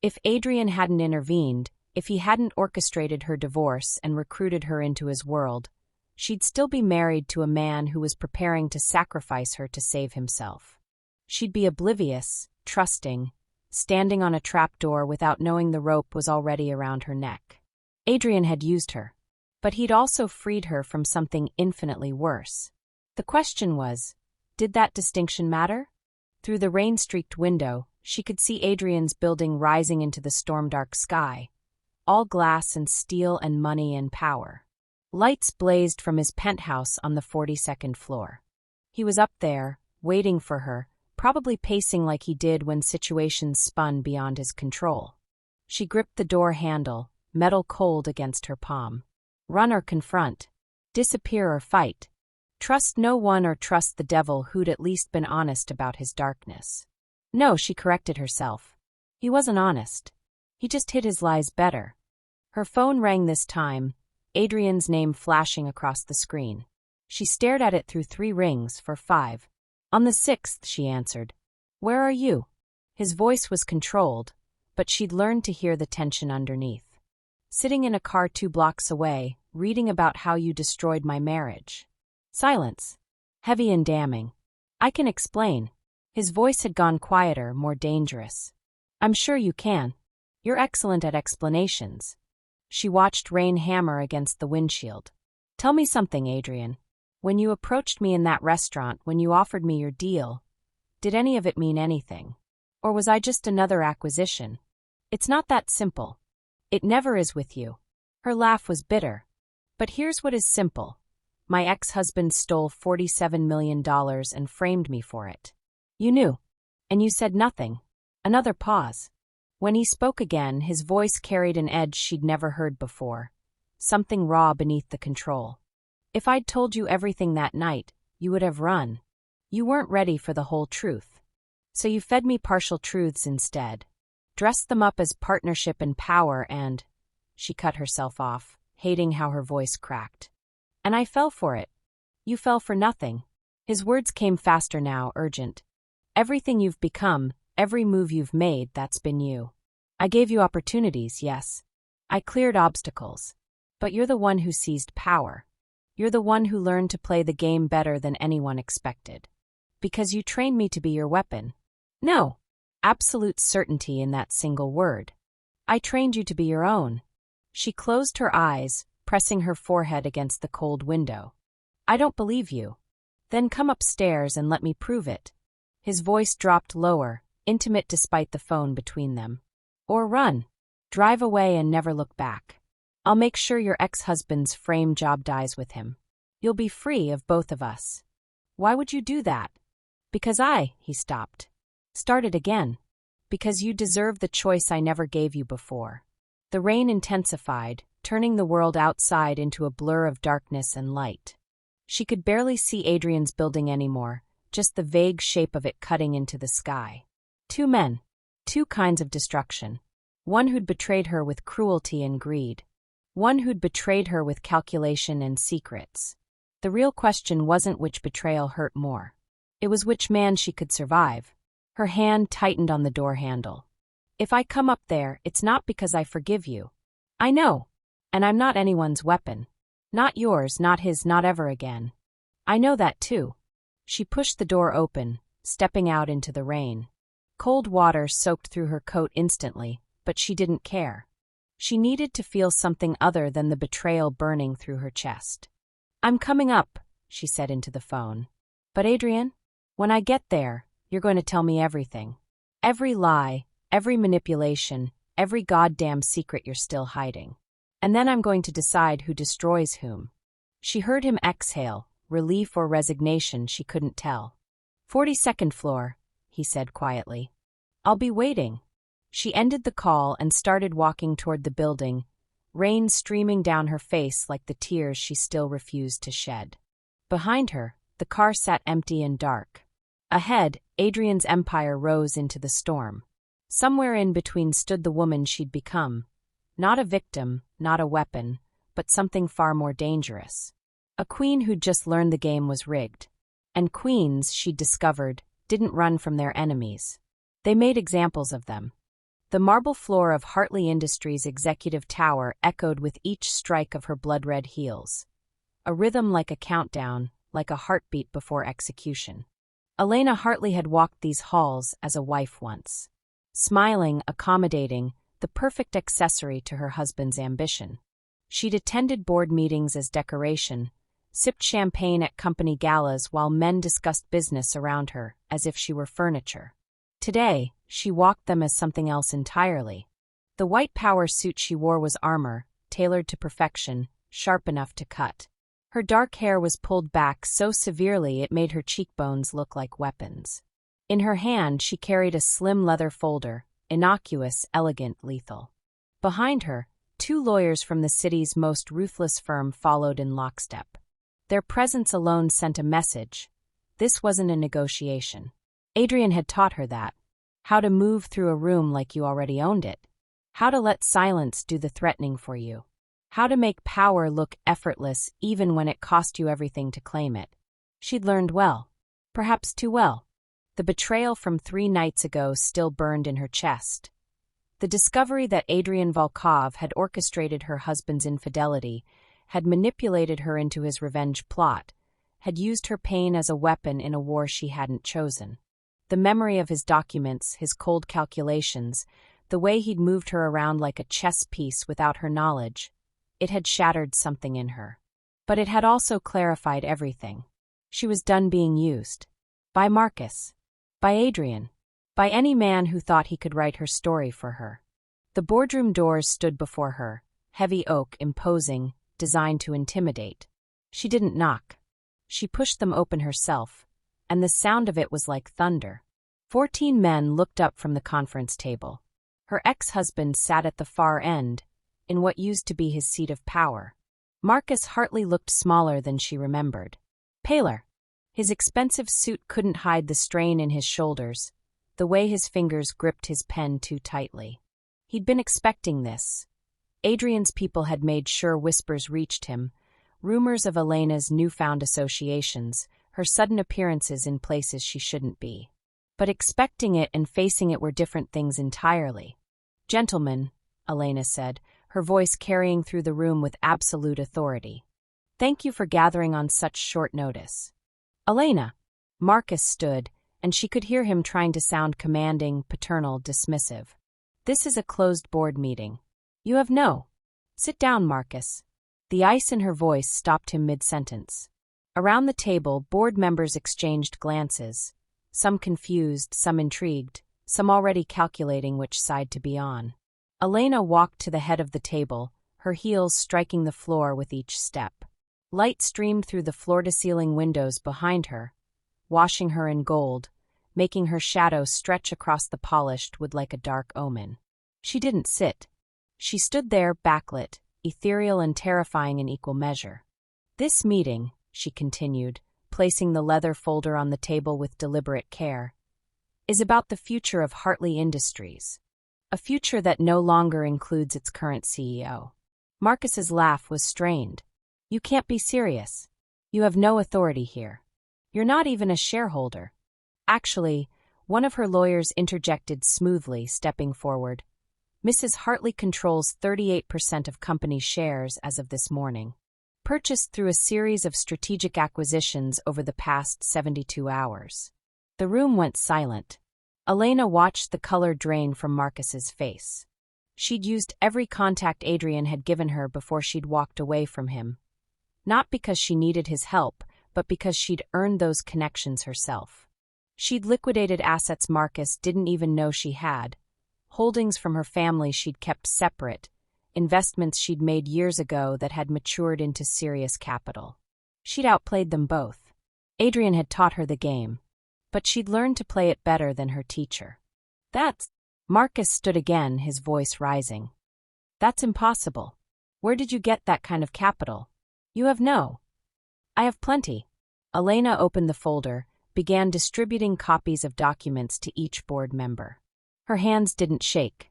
If Adrian hadn't intervened, if he hadn't orchestrated her divorce and recruited her into his world, she'd still be married to a man who was preparing to sacrifice her to save himself. She'd be oblivious, trusting, standing on a trapdoor without knowing the rope was already around her neck. Adrian had used her, but he'd also freed her from something infinitely worse. The question was, did that distinction matter? Through the rain-streaked window, she could see Adrian's building rising into the storm-dark sky, all glass and steel and money and power. Lights blazed from his penthouse on the 42nd floor. He was up there, waiting for her, probably pacing like he did when situations spun beyond his control. She gripped the door handle, metal cold against her palm. Run or confront. Disappear or fight. Trust no one or trust the devil who'd at least been honest about his darkness. No, she corrected herself. He wasn't honest. He just hid his lies better. Her phone rang this time, Adrian's name flashing across the screen. She stared at it through 3 rings for 5. On the 6th, she answered. "Where are you?" His voice was controlled, but she'd learned to hear the tension underneath. "Sitting in a car 2 blocks away, reading about how you destroyed my marriage." Silence. Heavy and damning. "I can explain." His voice had gone quieter, more dangerous. "I'm sure you can. You're excellent at explanations." She watched rain hammer against the windshield. "Tell me something, Adrian. When you approached me in that restaurant, when you offered me your deal, did any of it mean anything? Or was I just another acquisition? It's not that simple. It never is with you." Her laugh was bitter. "But here's what is simple. My ex-husband stole $47 million and framed me for it. You knew. And you said nothing." Another pause. When he spoke again, his voice carried an edge she'd never heard before. Something raw beneath the control. "If I'd told you everything that night, you would have run. You weren't ready for the whole truth. So you fed me partial truths instead. Dressed them up as partnership and power and—" She cut herself off, hating how her voice cracked. "And I fell for it. You fell for nothing." His words came faster now, urgent. "Everything you've become, every move you've made, that's been you. I gave you opportunities, yes. I cleared obstacles. But you're the one who seized power. You're the one who learned to play the game better than anyone expected. Because you trained me to be your weapon. No. Absolute certainty in that single word. I trained you to be your own." She closed her eyes, pressing her forehead against the cold window. "I don't believe you. Then come upstairs and let me prove it." His voice dropped lower, intimate despite the phone between them. "Or run. Drive away and never look back. I'll make sure your ex-husband's frame job dies with him. You'll be free of both of us." "Why would you do that?" "Because he stopped. Started again. Because you deserve the choice I never gave you before." The rain intensified, turning the world outside into a blur of darkness and light. She could barely see Adrian's building anymore, just the vague shape of it cutting into the sky. 2 men. 2 kinds of destruction. One who'd betrayed her with cruelty and greed. One who'd betrayed her with calculation and secrets. The real question wasn't which betrayal hurt more. It was which man she could survive. Her hand tightened on the door handle. "If I come up there, it's not because I forgive you. I know. And I'm not anyone's weapon. Not yours, not his, not ever again. I know that too. She pushed the door open, stepping out into the rain. Cold water soaked through her coat instantly, but she didn't care. She needed to feel something other than the betrayal burning through her chest. I'm coming up, she said into the phone. But Adrian, when I get there, you're going to tell me everything. Every lie, every manipulation, every goddamn secret you're still hiding. And then I'm going to decide who destroys whom. She heard him exhale, relief or resignation she couldn't tell. 42nd floor, he said quietly. I'll be waiting. She ended the call and started walking toward the building, rain streaming down her face like the tears she still refused to shed. Behind her, the car sat empty and dark. Ahead, Adrian's empire rose into the storm. Somewhere in between stood the woman she'd become. Not a victim, not a weapon, but something far more dangerous. A queen who'd just learned the game was rigged. And queens, she'd discovered, didn't run from their enemies. They made examples of them. The marble floor of Hartley Industries' executive tower echoed with each strike of her blood-red heels. A rhythm like a countdown, like a heartbeat before execution. Elena Hartley had walked these halls as a wife once. Smiling, accommodating, the perfect accessory to her husband's ambition. She'd attended board meetings as decoration, sipped champagne at company galas while men discussed business around her as if she were furniture. Today, she walked them as something else entirely. The white power suit she wore was armor, tailored to perfection, sharp enough to cut. Her dark hair was pulled back so severely it made her cheekbones look like weapons. In her hand she carried a slim leather folder, innocuous, elegant, lethal. Behind her, 2 lawyers from the city's most ruthless firm followed in lockstep. Their presence alone sent a message. This wasn't a negotiation. Adrian had taught her that. How to move through a room like you already owned it. How to let silence do the threatening for you. How to make power look effortless even when it cost you everything to claim it. She'd learned well. Perhaps too well. The betrayal from 3 nights ago still burned in her chest. The discovery that Adrian Volkov had orchestrated her husband's infidelity, had manipulated her into his revenge plot, had used her pain as a weapon in a war she hadn't chosen. The memory of his documents, his cold calculations, the way he'd moved her around like a chess piece without her knowledge, it had shattered something in her. But it had also clarified everything. She was done being used. By Marcus. By Adrian. By any man who thought he could write her story for her. The boardroom doors stood before her, heavy oak, imposing, designed to intimidate. She didn't knock. She pushed them open herself, and the sound of it was like thunder. 14 men looked up from the conference table. Her ex-husband sat at the far end, in what used to be his seat of power. Marcus Hartley looked smaller than she remembered. Paler. His expensive suit couldn't hide the strain in his shoulders, the way his fingers gripped his pen too tightly. He'd been expecting this. Adrian's people had made sure whispers reached him, rumors of Elena's newfound associations, her sudden appearances in places she shouldn't be. But expecting it and facing it were different things entirely. Gentlemen, Elena said, her voice carrying through the room with absolute authority. Thank you for gathering on such short notice. Elena. Marcus stood, and she could hear him trying to sound commanding, paternal, dismissive. This is a closed board meeting. You have no. Sit down, Marcus. The ice in her voice stopped him mid-sentence. Around the table, board members exchanged glances, some confused, some intrigued, some already calculating which side to be on. Elena walked to the head of the table, her heels striking the floor with each step. Light streamed through the floor-to-ceiling windows behind her, washing her in gold, making her shadow stretch across the polished wood like a dark omen. She didn't sit. She stood there, backlit, ethereal and terrifying in equal measure. This meeting, she continued, placing the leather folder on the table with deliberate care, is about the future of Hartley Industries. A future that no longer includes its current CEO. Marcus's laugh was strained. You can't be serious. You have no authority here. You're not even a shareholder. Actually, one of her lawyers interjected smoothly, stepping forward. Mrs. Hartley controls 38% of company shares as of this morning. Purchased through a series of strategic acquisitions over the past 72 hours. The room went silent. Elena watched the color drain from Marcus's face. She'd used every contact Adrian had given her before she'd walked away from him. Not because she needed his help, but because she'd earned those connections herself. She'd liquidated assets Marcus didn't even know she had, holdings from her family she'd kept separate, investments she'd made years ago that had matured into serious capital. She'd outplayed them both. Adrian had taught her the game, but she'd learned to play it better than her teacher. Marcus stood again, his voice rising. That's impossible. Where did you get that kind of capital? You have no. I have plenty. Elena opened the folder, began distributing copies of documents to each board member. Her hands didn't shake.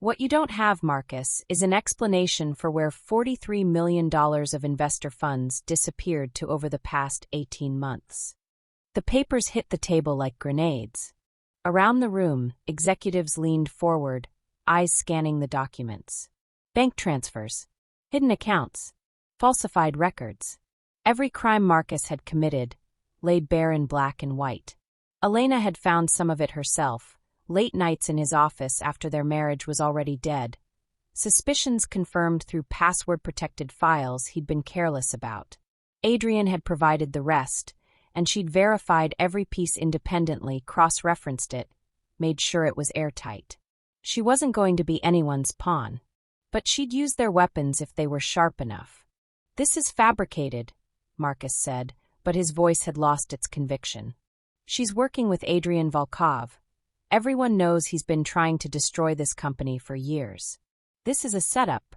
What you don't have, Marcus, is an explanation for where $43 million of investor funds disappeared to over the past 18 months. The papers hit the table like grenades. Around the room, executives leaned forward, eyes scanning the documents. Bank transfers, hidden accounts, falsified records. Every crime Marcus had committed, laid bare in black and white. Elena had found some of it herself, late nights in his office after their marriage was already dead. Suspicions confirmed through password-protected files he'd been careless about. Adrian had provided the rest, and she'd verified every piece independently, cross-referenced it, made sure it was airtight. She wasn't going to be anyone's pawn, but she'd use their weapons if they were sharp enough. This is fabricated, Marcus said, but his voice had lost its conviction. She's working with Adrian Volkov. Everyone knows he's been trying to destroy this company for years. This is a setup.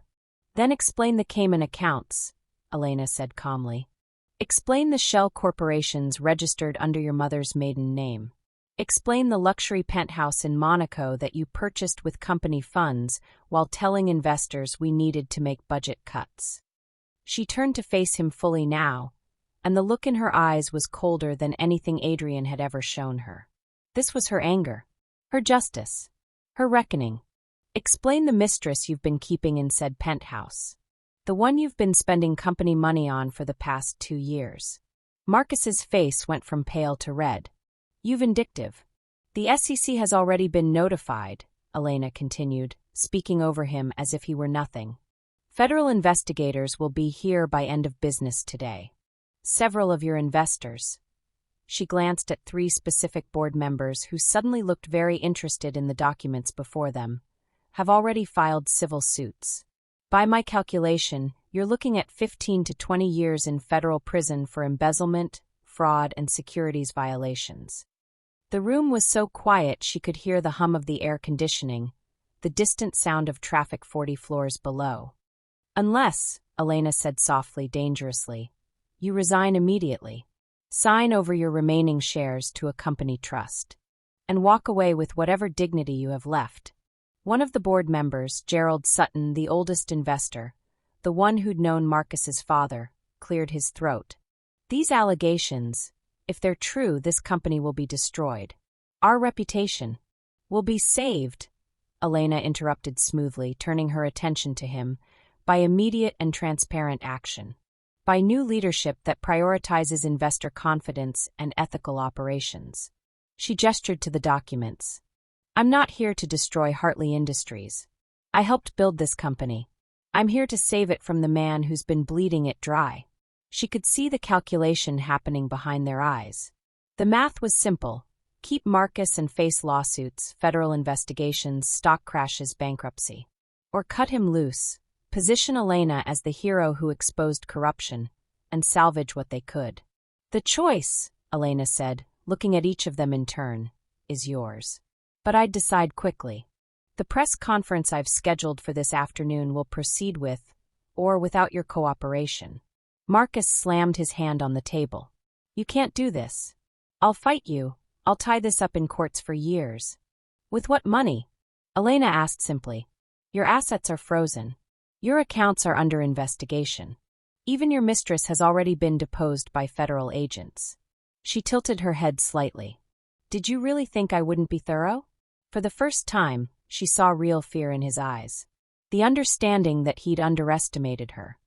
Then explain the Cayman accounts, Elena said calmly. Explain the shell corporations registered under your mother's maiden name. Explain the luxury penthouse in Monaco that you purchased with company funds while telling investors we needed to make budget cuts. She turned to face him fully now, and the look in her eyes was colder than anything Adrian had ever shown her. This was her anger, her justice, her reckoning. Explain the mistress you've been keeping in said penthouse. The one you've been spending company money on for the past 2 years. Marcus's face went from pale to red. You vindictive. The SEC has already been notified, Elena continued, speaking over him as if he were nothing. Federal investigators will be here by end of business today. Several of your investors. She glanced at 3 specific board members who suddenly looked very interested in the documents before them, have already filed civil suits. By my calculation, you're looking at 15 to 20 years in federal prison for embezzlement, fraud, and securities violations. The room was so quiet she could hear the hum of the air conditioning, the distant sound of traffic 40 floors below. Unless, Elena said softly, dangerously, you resign immediately. Sign over your remaining shares to a company trust. And walk away with whatever dignity you have left. One of the board members, Gerald Sutton, the oldest investor, the one who'd known Marcus's father, cleared his throat. These allegations, if they're true, this company will be destroyed. Our reputation will be saved, Elena interrupted smoothly, turning her attention to him, by immediate and transparent action. By new leadership that prioritizes investor confidence and ethical operations. She gestured to the documents. I'm not here to destroy Hartley Industries. I helped build this company. I'm here to save it from the man who's been bleeding it dry. She could see the calculation happening behind their eyes. The math was simple. Keep Marcus and face lawsuits, federal investigations, stock crashes, bankruptcy. Or cut him loose, position Elena as the hero who exposed corruption, and salvage what they could. The choice, Elena said, looking at each of them in turn, is yours. But I'd decide quickly. The press conference I've scheduled for this afternoon will proceed with, or without your cooperation. Marcus slammed his hand on the table. You can't do this. I'll fight you. I'll tie this up in courts for years. With what money? Elena asked simply. Your assets are frozen. Your accounts are under investigation. Even your mistress has already been deposed by federal agents. She tilted her head slightly. Did you really think I wouldn't be thorough? For the first time, she saw real fear in his eyes. The understanding that he'd underestimated her.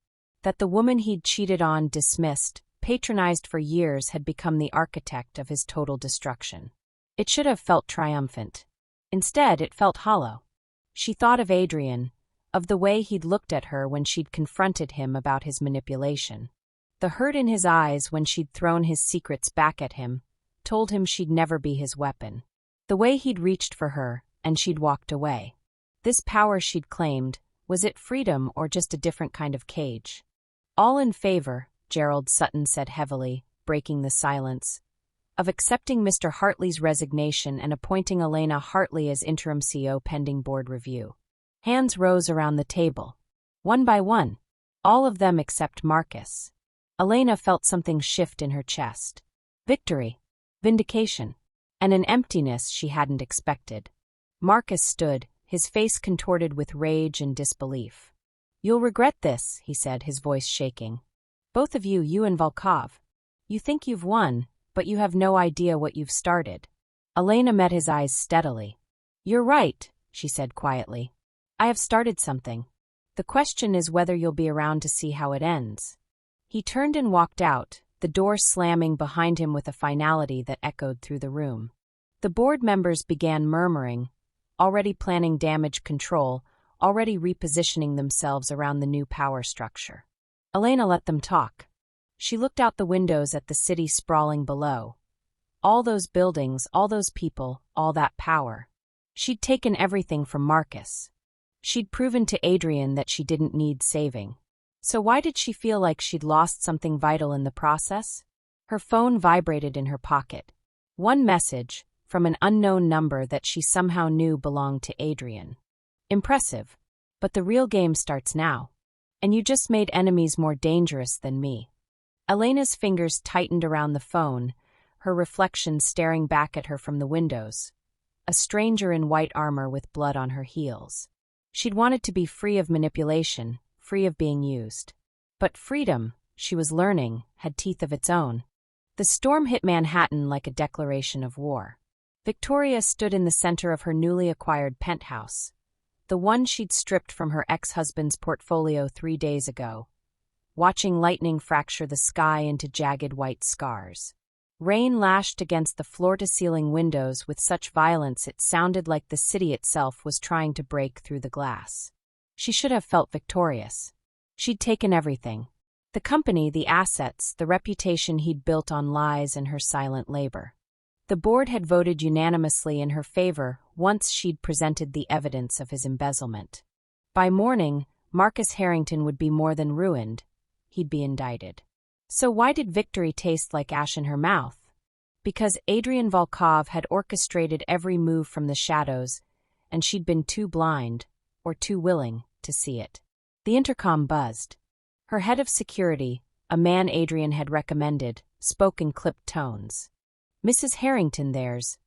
That the woman he'd cheated on, dismissed, patronized for years had become the architect of his total destruction. It should have felt triumphant. Instead, it felt hollow. She thought of Adrian, of the way he'd looked at her when she'd confronted him about his manipulation. The hurt in his eyes when she'd thrown his secrets back at him told him she'd never be his weapon. The way he'd reached for her, and she'd walked away. This power she'd claimed, was it freedom or just a different kind of cage? All in favor, Gerald Sutton said heavily, breaking the silence, of accepting Mr. Hartley's resignation and appointing Elena Hartley as interim CEO pending board review. Hands rose around the table. One by one. All of them except Marcus. Elena felt something shift in her chest. Victory. Vindication. And an emptiness she hadn't expected. Marcus stood, his face contorted with rage and disbelief. "You'll regret this," he said, his voice shaking. "Both of you, you and Volkov. You think you've won, but you have no idea what you've started." Elena met his eyes steadily. "You're right," she said quietly. "I have started something. The question is whether you'll be around to see how it ends." He turned and walked out, the door slamming behind him with a finality that echoed through the room. The board members began murmuring, already planning damage control, already repositioning themselves around the new power structure. Elena let them talk. She looked out the windows at the city sprawling below. All those buildings, all those people, all that power. She'd taken everything from Marcus. She'd proven to Adrian that she didn't need saving. So why did she feel like she'd lost something vital in the process? Her phone vibrated in her pocket. One message, from an unknown number that she somehow knew belonged to Adrian. "Impressive. But the real game starts now. And you just made enemies more dangerous than me." Elena's fingers tightened around the phone, her reflection staring back at her from the windows. A stranger in white armor with blood on her heels. She'd wanted to be free of manipulation, free of being used. But freedom, she was learning, had teeth of its own. The storm hit Manhattan like a declaration of war. Victoria stood in the center of her newly acquired penthouse, the one she'd stripped from her ex-husband's portfolio 3 days ago, watching lightning fracture the sky into jagged white scars. Rain lashed against the floor-to-ceiling windows with such violence it sounded like the city itself was trying to break through the glass. She should have felt victorious. She'd taken everything. The company, the assets, the reputation he'd built on lies and her silent labor. The board had voted unanimously in her favor once she'd presented the evidence of his embezzlement. By morning, Marcus Harrington would be more than ruined. He'd be indicted. So why did victory taste like ash in her mouth? Because Adrian Volkov had orchestrated every move from the shadows, and she'd been too blind, or too willing, to see it. The intercom buzzed. Her head of security, a man Adrian had recommended, spoke in clipped tones. "Mrs. Harrington, there's—"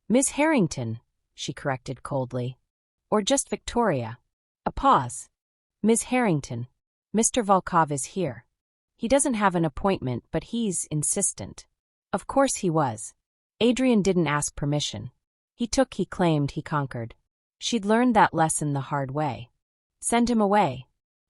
"Miss Harrington," she corrected coldly. "Or just Victoria." A pause. "Miss Harrington, Mr. Volkov is here. He doesn't have an appointment, but he's insistent." Of course he was. Adrian didn't ask permission. He took, he claimed, he conquered. She'd learned that lesson the hard way. "Send him away."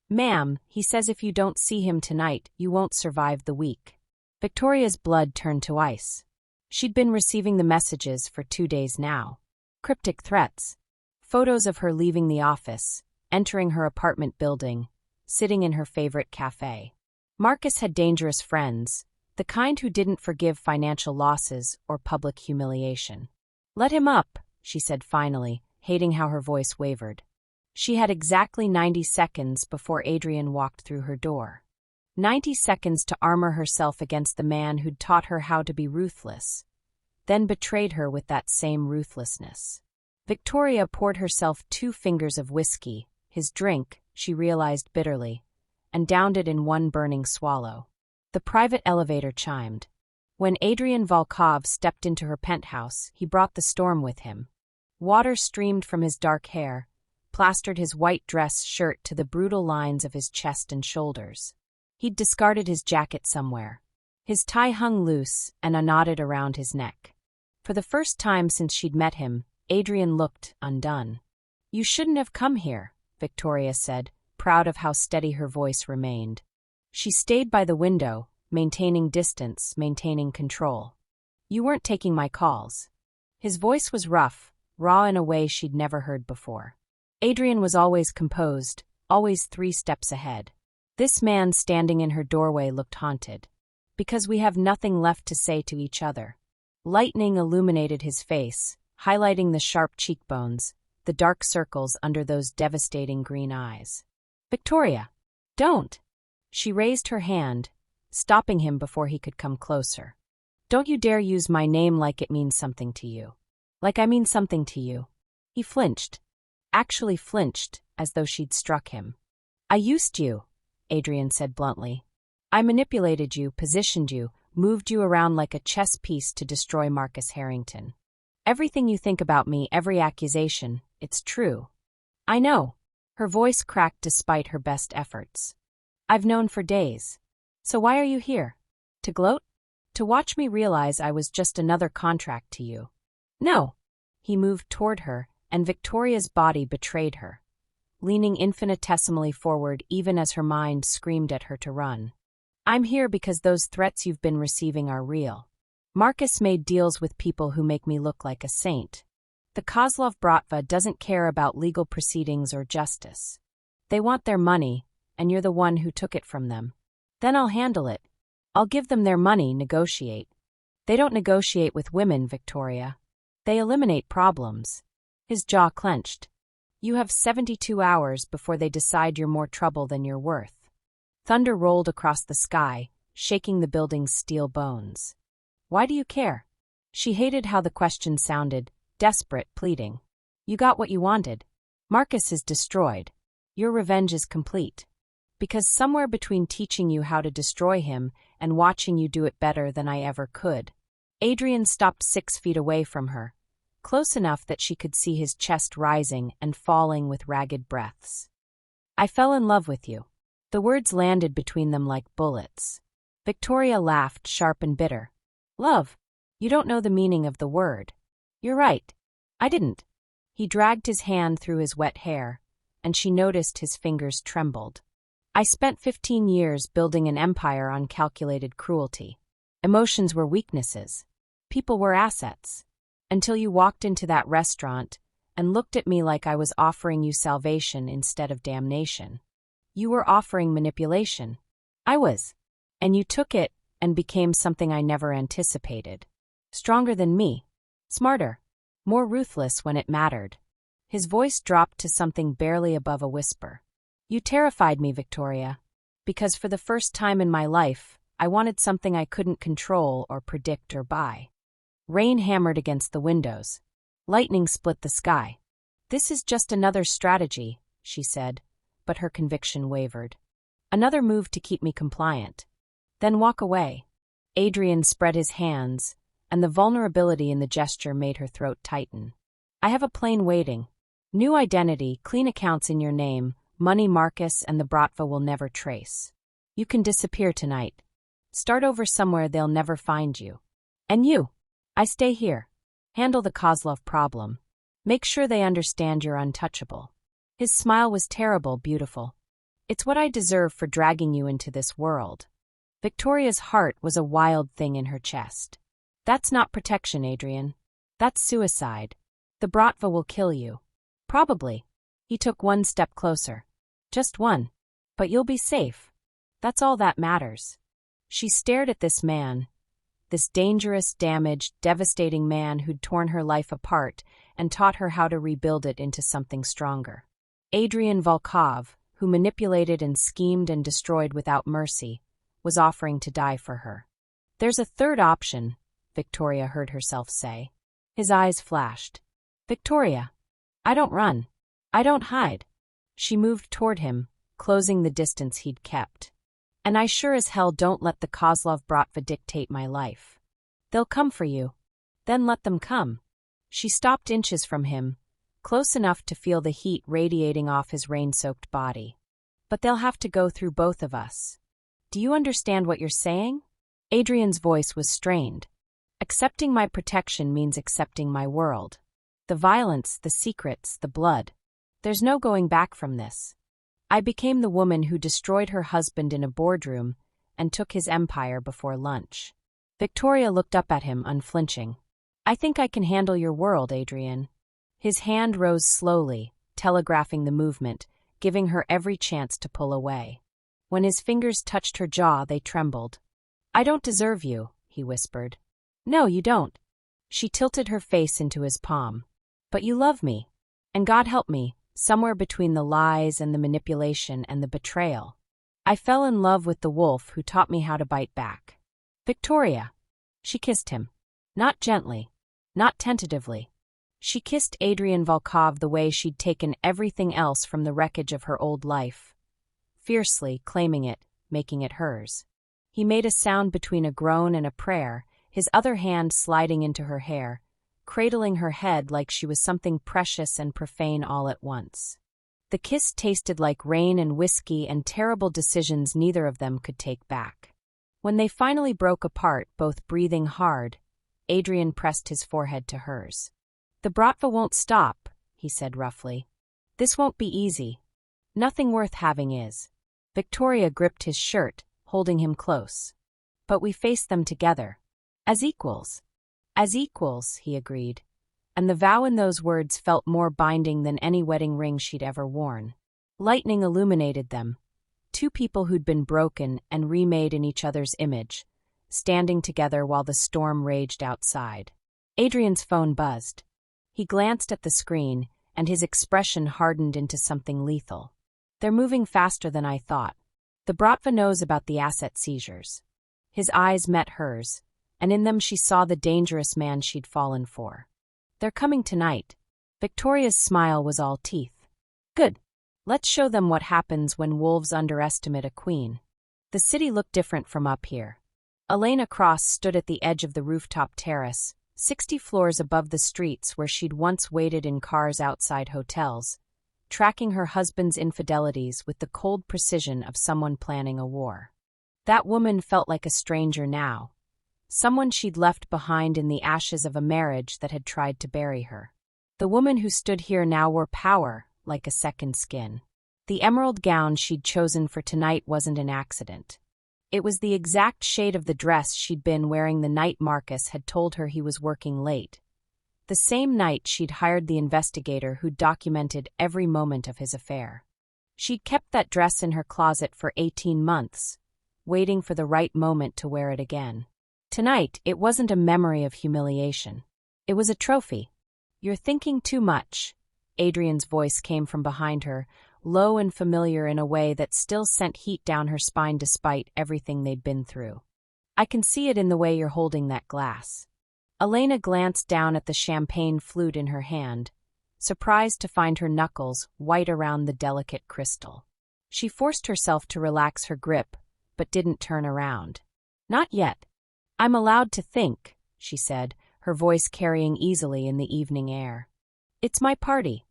"Ma'am, he says if you don't see him tonight, you won't survive the week." Victoria's blood turned to ice. She'd been receiving the messages for 2 days now. Cryptic threats. Photos of her leaving the office, entering her apartment building, sitting in her favorite cafe. Marcus had dangerous friends, the kind who didn't forgive financial losses or public humiliation. "Let him up," she said finally, hating how her voice wavered. She had exactly 90 seconds before Adrian walked through her door. 90 seconds to armor herself against the man who'd taught her how to be ruthless, then betrayed her with that same ruthlessness. Victoria poured herself 2 fingers of whiskey, his drink, she realized bitterly, and downed it in one burning swallow. The private elevator chimed. When Adrian Volkov stepped into her penthouse, he brought the storm with him. Water streamed from his dark hair, plastered his white dress shirt to the brutal lines of his chest and shoulders. He'd discarded his jacket somewhere. His tie hung loose and unknotted around his neck. For the first time since she'd met him, Adrian looked undone. You shouldn't have come here, Victoria said, proud of how steady her voice remained. She stayed by the window, maintaining distance, maintaining control. You weren't taking my calls. His voice was rough, raw in a way she'd never heard before. Adrian was always composed, always 3 steps ahead. This man standing in her doorway looked haunted. Because we have nothing left to say to each other. Lightning illuminated his face, highlighting the sharp cheekbones, the dark circles under those devastating green eyes. Victoria! Don't! She raised her hand, stopping him before he could come closer. Don't you dare use my name like it means something to you. Like I mean something to you. He flinched. Actually flinched, as though she'd struck him. I used you, Adrian said bluntly. I manipulated you, positioned you, moved you around like a chess piece to destroy Marcus Harrington. Everything you think about me, every accusation, it's true. I know. Her voice cracked despite her best efforts. I've known for days. So why are you here? To gloat? To watch me realize I was just another contract to you? No. He moved toward her, and Victoria's body betrayed her, leaning infinitesimally forward even as her mind screamed at her to run. I'm here because those threats you've been receiving are real. Marcus made deals with people who make me look like a saint. The Kozlov Bratva doesn't care about legal proceedings or justice. They want their money, and you're the one who took it from them. Then I'll handle it. I'll give them their money, negotiate. They don't negotiate with women, Victoria. They eliminate problems. His jaw clenched. You have 72 hours before they decide you're more trouble than you're worth. Thunder rolled across the sky, shaking the building's steel bones. Why do you care? She hated how the question sounded, desperate, pleading. You got what you wanted. Marcus is destroyed. Your revenge is complete. Because somewhere between teaching you how to destroy him and watching you do it better than I ever could. Adrian stopped 6 feet away from her, close enough that she could see his chest rising and falling with ragged breaths. I fell in love with you. The words landed between them like bullets. Victoria laughed, sharp and bitter. Love? You don't know the meaning of the word. You're right. I didn't. He dragged his hand through his wet hair, and she noticed his fingers trembled. I spent 15 years building an empire on calculated cruelty. Emotions were weaknesses. People were assets. Until you walked into that restaurant and looked at me like I was offering you salvation instead of damnation. You were offering manipulation. I was. And you took it and became something I never anticipated. Stronger than me. Smarter. More ruthless when it mattered. His voice dropped to something barely above a whisper. You terrified me, Victoria. Because for the first time in my life, I wanted something I couldn't control or predict or buy. Rain hammered against the windows. Lightning split the sky. This is just another strategy, she said, but her conviction wavered. Another move to keep me compliant. Then walk away. Adrian spread his hands, and the vulnerability in the gesture made her throat tighten. I have a plane waiting. New identity, clean accounts in your name, money Marcus and the Bratva will never trace. You can disappear tonight. Start over somewhere they'll never find you. And you. I stay here. Handle the Kozlov problem. Make sure they understand you're untouchable. His smile was terrible, beautiful. It's what I deserve for dragging you into this world. Victoria's heart was a wild thing in her chest. That's not protection, Adrian. That's suicide. The Bratva will kill you. Probably. He took 1 step closer. Just one. But you'll be safe. That's all that matters. She stared at this man, this dangerous, damaged, devastating man who'd torn her life apart and taught her how to rebuild it into something stronger. Adrian Volkov, who manipulated and schemed and destroyed without mercy, was offering to die for her. There's a third option, Victoria heard herself say. His eyes flashed. Victoria, I don't run. I don't hide. She moved toward him, closing the distance he'd kept. And I sure as hell don't let the Kozlov Bratva dictate my life. They'll come for you. Then let them come. She stopped inches from him, close enough to feel the heat radiating off his rain-soaked body. But they'll have to go through both of us. Do you understand what you're saying? Adrian's voice was strained. Accepting my protection means accepting my world. The violence, the secrets, the blood. There's no going back from this. I became the woman who destroyed her husband in a boardroom and took his empire before lunch. Victoria looked up at him, unflinching. I think I can handle your world, Adrian. His hand rose slowly, telegraphing the movement, giving her every chance to pull away. When his fingers touched her jaw, they trembled. I don't deserve you, he whispered. No, you don't. She tilted her face into his palm. But you love me. And God help me, somewhere between the lies and the manipulation and the betrayal. I fell in love with the wolf who taught me how to bite back. Victoria. She kissed him. Not gently. Not tentatively. She kissed Adrian Volkov the way she'd taken everything else from the wreckage of her old life. Fiercely, claiming it, making it hers. He made a sound between a groan and a prayer, his other hand sliding into her hair, cradling her head like she was something precious and profane all at once. The kiss tasted like rain and whiskey and terrible decisions neither of them could take back. When they finally broke apart, both breathing hard, Adrian pressed his forehead to hers. The bratva won't stop, he said roughly. This won't be easy. Nothing worth having is. Victoria gripped his shirt, holding him close. But we face them together. As equals. As equals, he agreed. And the vow in those words felt more binding than any wedding ring she'd ever worn. Lightning illuminated them. Two people who'd been broken and remade in each other's image, standing together while the storm raged outside. Adrian's phone buzzed. He glanced at the screen, and his expression hardened into something lethal. They're moving faster than I thought. The bratva knows about the asset seizures. His eyes met hers, and in them she saw the dangerous man she'd fallen for. They're coming tonight. Victoria's smile was all teeth. Good. Let's show them what happens when wolves underestimate a queen. The city looked different from up here. Elena Cross stood at the edge of the rooftop terrace, 60 floors above the streets where she'd once waited in cars outside hotels, tracking her husband's infidelities with the cold precision of someone planning a war. That woman felt like a stranger now, someone she'd left behind in the ashes of a marriage that had tried to bury her. The woman who stood here now wore power, like a second skin. The emerald gown she'd chosen for tonight wasn't an accident. It was the exact shade of the dress she'd been wearing the night Marcus had told her he was working late. The same night she'd hired the investigator who documented every moment of his affair. She'd kept that dress in her closet for 18 months, waiting for the right moment to wear it again. Tonight, it wasn't a memory of humiliation. It was a trophy. You're thinking too much. Adrian's voice came from behind her, low and familiar in a way that still sent heat down her spine despite everything they'd been through. I can see it in the way you're holding that glass. Elena glanced down at the champagne flute in her hand, surprised to find her knuckles white around the delicate crystal. She forced herself to relax her grip, but didn't turn around. Not yet. I'm allowed to think, she said, her voice carrying easily in the evening air. It's my party.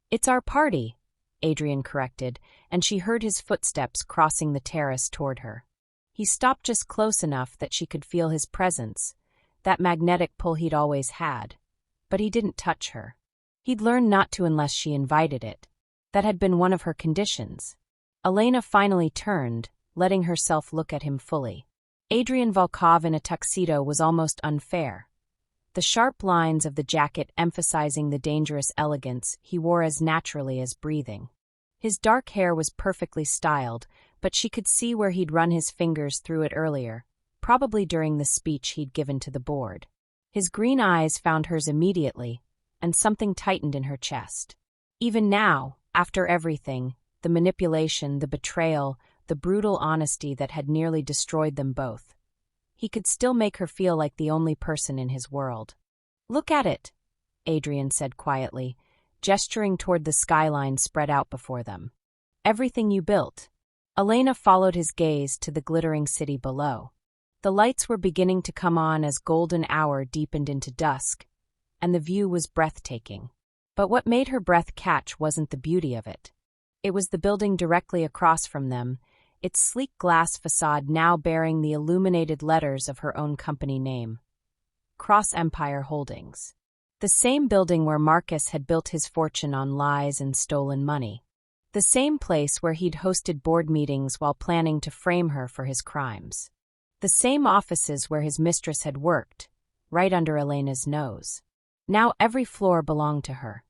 It's our party, Adrian corrected, and she heard his footsteps crossing the terrace toward her. He stopped just close enough that she could feel his presence, that magnetic pull he'd always had, but he didn't touch her. He'd learned not to unless she invited it. That had been one of her conditions. Elena finally turned, letting herself look at him fully. Adrian Volkov in a tuxedo was almost unfair. The sharp lines of the jacket emphasizing the dangerous elegance he wore as naturally as breathing. His dark hair was perfectly styled, but she could see where he'd run his fingers through it earlier, probably during the speech he'd given to the board. His green eyes found hers immediately, and something tightened in her chest. Even now, after everything, the manipulation, the betrayal, the brutal honesty that had nearly destroyed them both, he could still make her feel like the only person in his world. Look at it, Adrian said quietly, gesturing toward the skyline spread out before them. Everything you built. Elena followed his gaze to the glittering city below. The lights were beginning to come on as golden hour deepened into dusk, and the view was breathtaking. But what made her breath catch wasn't the beauty of it. It was the building directly across from them, its sleek glass facade now bearing the illuminated letters of her own company name. Cross Empire Holdings. The same building where Marcus had built his fortune on lies and stolen money. The same place where he'd hosted board meetings while planning to frame her for his crimes. The same offices where his mistress had worked, right under Elena's nose. Now every floor belonged to her.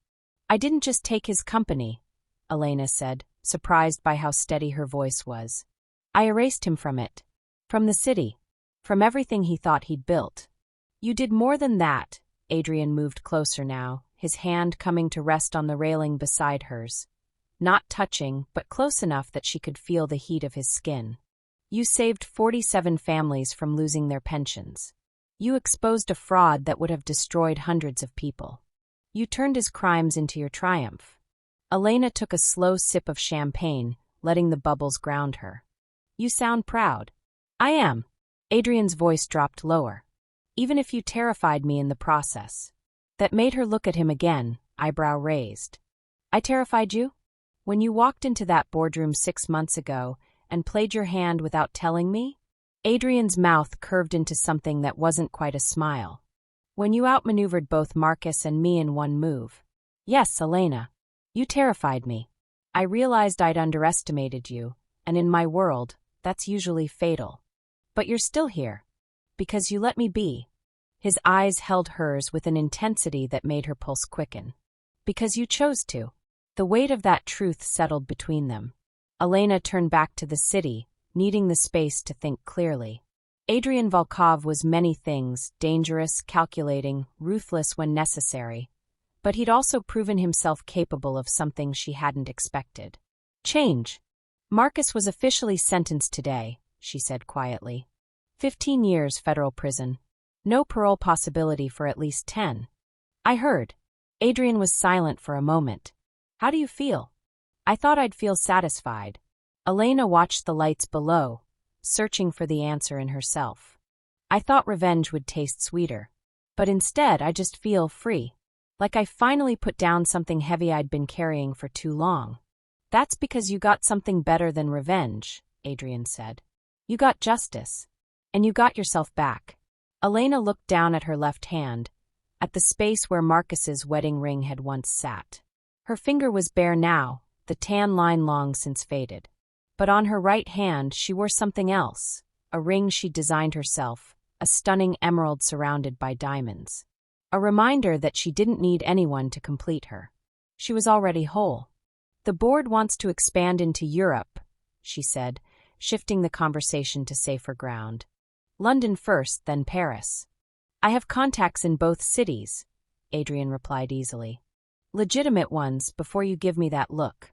I didn't just take his company, Elena said, surprised by how steady her voice was. I erased him from it. From the city. From everything he thought he'd built. You did more than that. Adrian moved closer now, his hand coming to rest on the railing beside hers. Not touching, but close enough that she could feel the heat of his skin. You saved 47 families from losing their pensions. You exposed a fraud that would have destroyed hundreds of people. You turned his crimes into your triumph. Elena took a slow sip of champagne, letting the bubbles ground her. You sound proud. I am. Adrian's voice dropped lower. Even if you terrified me in the process. That made her look at him again, eyebrow raised. I terrified you? When you walked into that boardroom 6 months ago and played your hand without telling me? Adrian's mouth curved into something that wasn't quite a smile. When you outmaneuvered both Marcus and me in one move. Yes, Elena. You terrified me. I realized I'd underestimated you, and in my world, that's usually fatal. But you're still here. Because you let me be. His eyes held hers with an intensity that made her pulse quicken. Because you chose to. The weight of that truth settled between them. Elena turned back to the city, needing the space to think clearly. Adrian Volkov was many things, dangerous, calculating, ruthless when necessary. But he'd also proven himself capable of something she hadn't expected. Change. Marcus was officially sentenced today, she said quietly. 15 years federal prison. No parole possibility for at least 10. I heard. Adrian was silent for a moment. How do you feel? I thought I'd feel satisfied. Elena watched the lights below, searching for the answer in herself. I thought revenge would taste sweeter. But instead I just feel free. Like I finally put down something heavy I'd been carrying for too long. That's because you got something better than revenge, Adrian said. You got justice. And you got yourself back. Elena looked down at her left hand, at the space where Marcus's wedding ring had once sat. Her finger was bare now, the tan line long since faded. But on her right hand she wore something else, a ring she'd designed herself, a stunning emerald surrounded by diamonds. A reminder that she didn't need anyone to complete her. She was already whole. The board wants to expand into Europe, she said, shifting the conversation to safer ground. London first, then Paris. I have contacts in both cities, Adrian replied easily. Legitimate ones before you give me that look.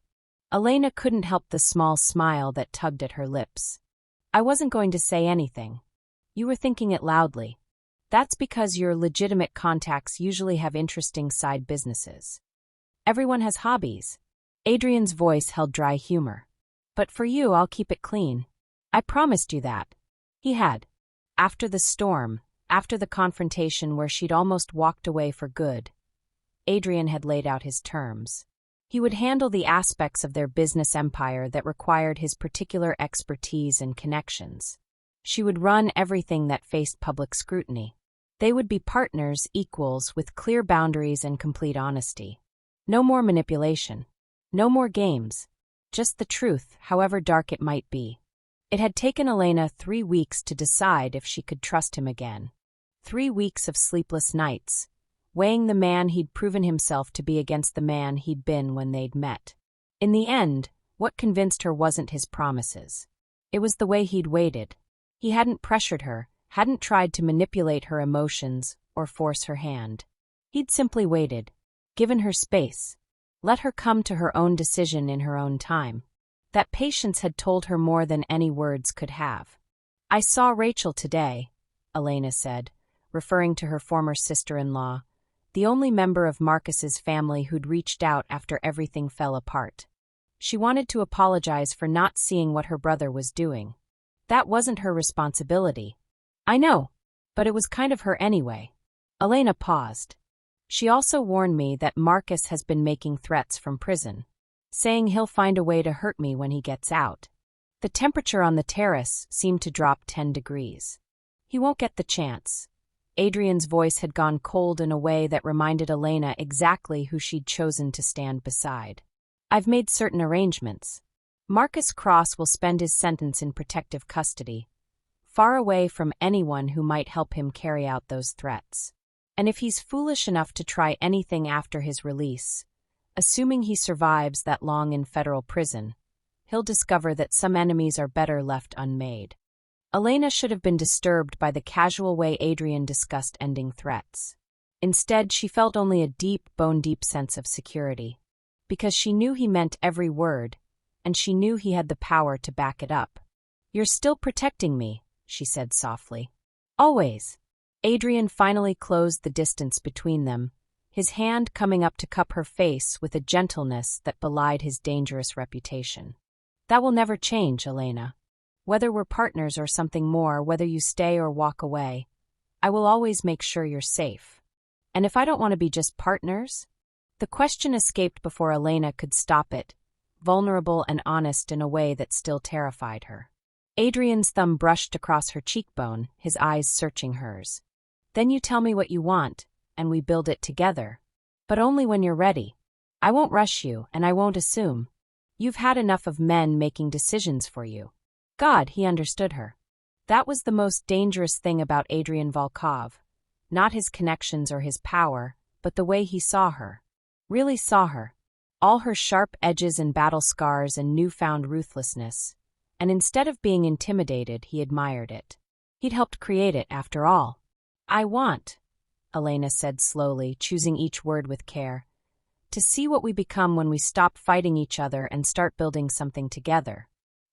Elena couldn't help the small smile that tugged at her lips. I wasn't going to say anything. You were thinking it loudly. That's because your legitimate contacts usually have interesting side businesses. Everyone has hobbies. Adrian's voice held dry humor. But for you, I'll keep it clean. I promised you that. He had. After the storm, after the confrontation where she'd almost walked away for good, Adrian had laid out his terms. He would handle the aspects of their business empire that required his particular expertise and connections. She would run everything that faced public scrutiny. They would be partners, equals, with clear boundaries and complete honesty. No more manipulation. No more games. Just the truth, however dark it might be. It had taken Elena 3 weeks to decide if she could trust him again. 3 weeks of sleepless nights, weighing the man he'd proven himself to be against the man he'd been when they'd met. In the end, what convinced her wasn't his promises. It was the way he'd waited. He hadn't pressured her, hadn't tried to manipulate her emotions or force her hand. He'd simply waited, given her space, let her come to her own decision in her own time. That patience had told her more than any words could have. I saw Rachel today, Elena said, referring to her former sister-in-law, the only member of Marcus's family who'd reached out after everything fell apart. She wanted to apologize for not seeing what her brother was doing. That wasn't her responsibility. I know, but it was kind of her anyway. Elena paused. She also warned me that Marcus has been making threats from prison, saying he'll find a way to hurt me when he gets out. The temperature on the terrace seemed to drop 10 degrees. He won't get the chance. Adrian's voice had gone cold in a way that reminded Elena exactly who she'd chosen to stand beside. I've made certain arrangements. Marcus Cross will spend his sentence in protective custody, far away from anyone who might help him carry out those threats. And if he's foolish enough to try anything after his release, assuming he survives that long in federal prison, he'll discover that some enemies are better left unmade. Elena should have been disturbed by the casual way Adrian discussed ending threats. Instead, she felt only a deep, bone-deep sense of security, because she knew he meant every word, and she knew he had the power to back it up. "You're still protecting me," she said softly. "Always." Adrian finally closed the distance between them, his hand coming up to cup her face with a gentleness that belied his dangerous reputation. "That will never change, Elena. Whether we're partners or something more, whether you stay or walk away, I will always make sure you're safe. And if I don't want to be just partners?" The question escaped before Elena could stop it, vulnerable and honest in a way that still terrified her. Adrian's thumb brushed across her cheekbone, his eyes searching hers. "Then you tell me what you want, and we build it together. But only when you're ready. I won't rush you, and I won't assume. You've had enough of men making decisions for you." God, he understood her. That was the most dangerous thing about Adrian Volkov. Not his connections or his power, but the way he saw her. Really saw her. All her sharp edges and battle scars and newfound ruthlessness. And instead of being intimidated, he admired it. He'd helped create it, after all. "I want," Elena said slowly, choosing each word with care, "to see what we become when we stop fighting each other and start building something together.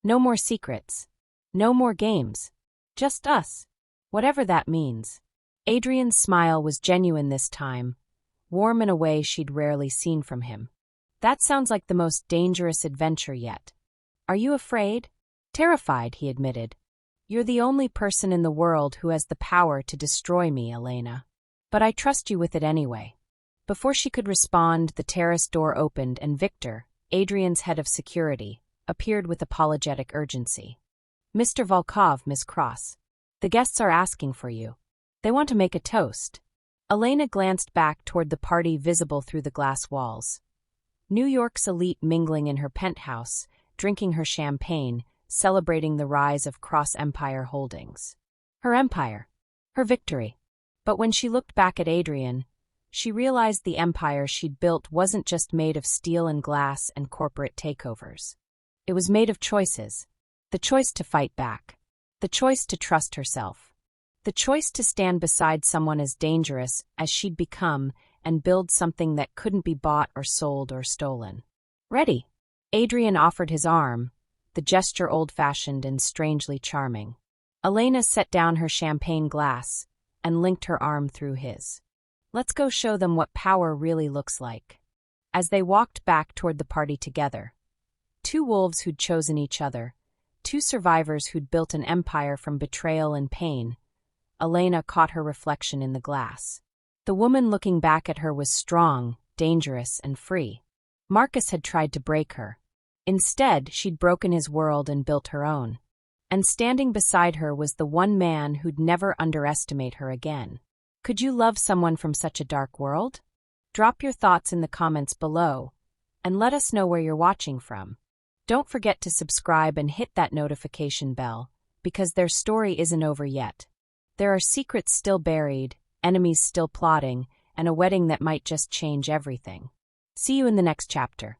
No more secrets. No more games. Just us. Whatever that means." Adrian's smile was genuine this time, warm in a way she'd rarely seen from him. "That sounds like the most dangerous adventure yet. Are you afraid?" "Terrified," he admitted. "You're the only person in the world who has the power to destroy me, Elena. But I trust you with it anyway." Before she could respond, the terrace door opened and Victor, Adrian's head of security, appeared with apologetic urgency. "Mr. Volkov, Miss Cross. The guests are asking for you. They want to make a toast." Elena glanced back toward the party visible through the glass walls. New York's elite mingling in her penthouse, drinking her champagne, celebrating the rise of Cross Empire Holdings. Her empire. Her victory. But when she looked back at Adrian, she realized the empire she'd built wasn't just made of steel and glass and corporate takeovers. It was made of choices. The choice to fight back. The choice to trust herself. The choice to stand beside someone as dangerous as she'd become and build something that couldn't be bought or sold or stolen. "Ready?" Adrian offered his arm, the gesture old-fashioned and strangely charming. Elena set down her champagne glass and linked her arm through his. "Let's go show them what power really looks like." As they walked back toward the party together, two wolves who'd chosen each other, two survivors who'd built an empire from betrayal and pain, Elena caught her reflection in the glass. The woman looking back at her was strong, dangerous, and free. Marcus had tried to break her. Instead, she'd broken his world and built her own. And standing beside her was the one man who'd never underestimate her again. Could you love someone from such a dark world? Drop your thoughts in the comments below, and let us know where you're watching from. Don't forget to subscribe and hit that notification bell, because their story isn't over yet. There are secrets still buried, enemies still plotting, and a wedding that might just change everything. See you in the next chapter.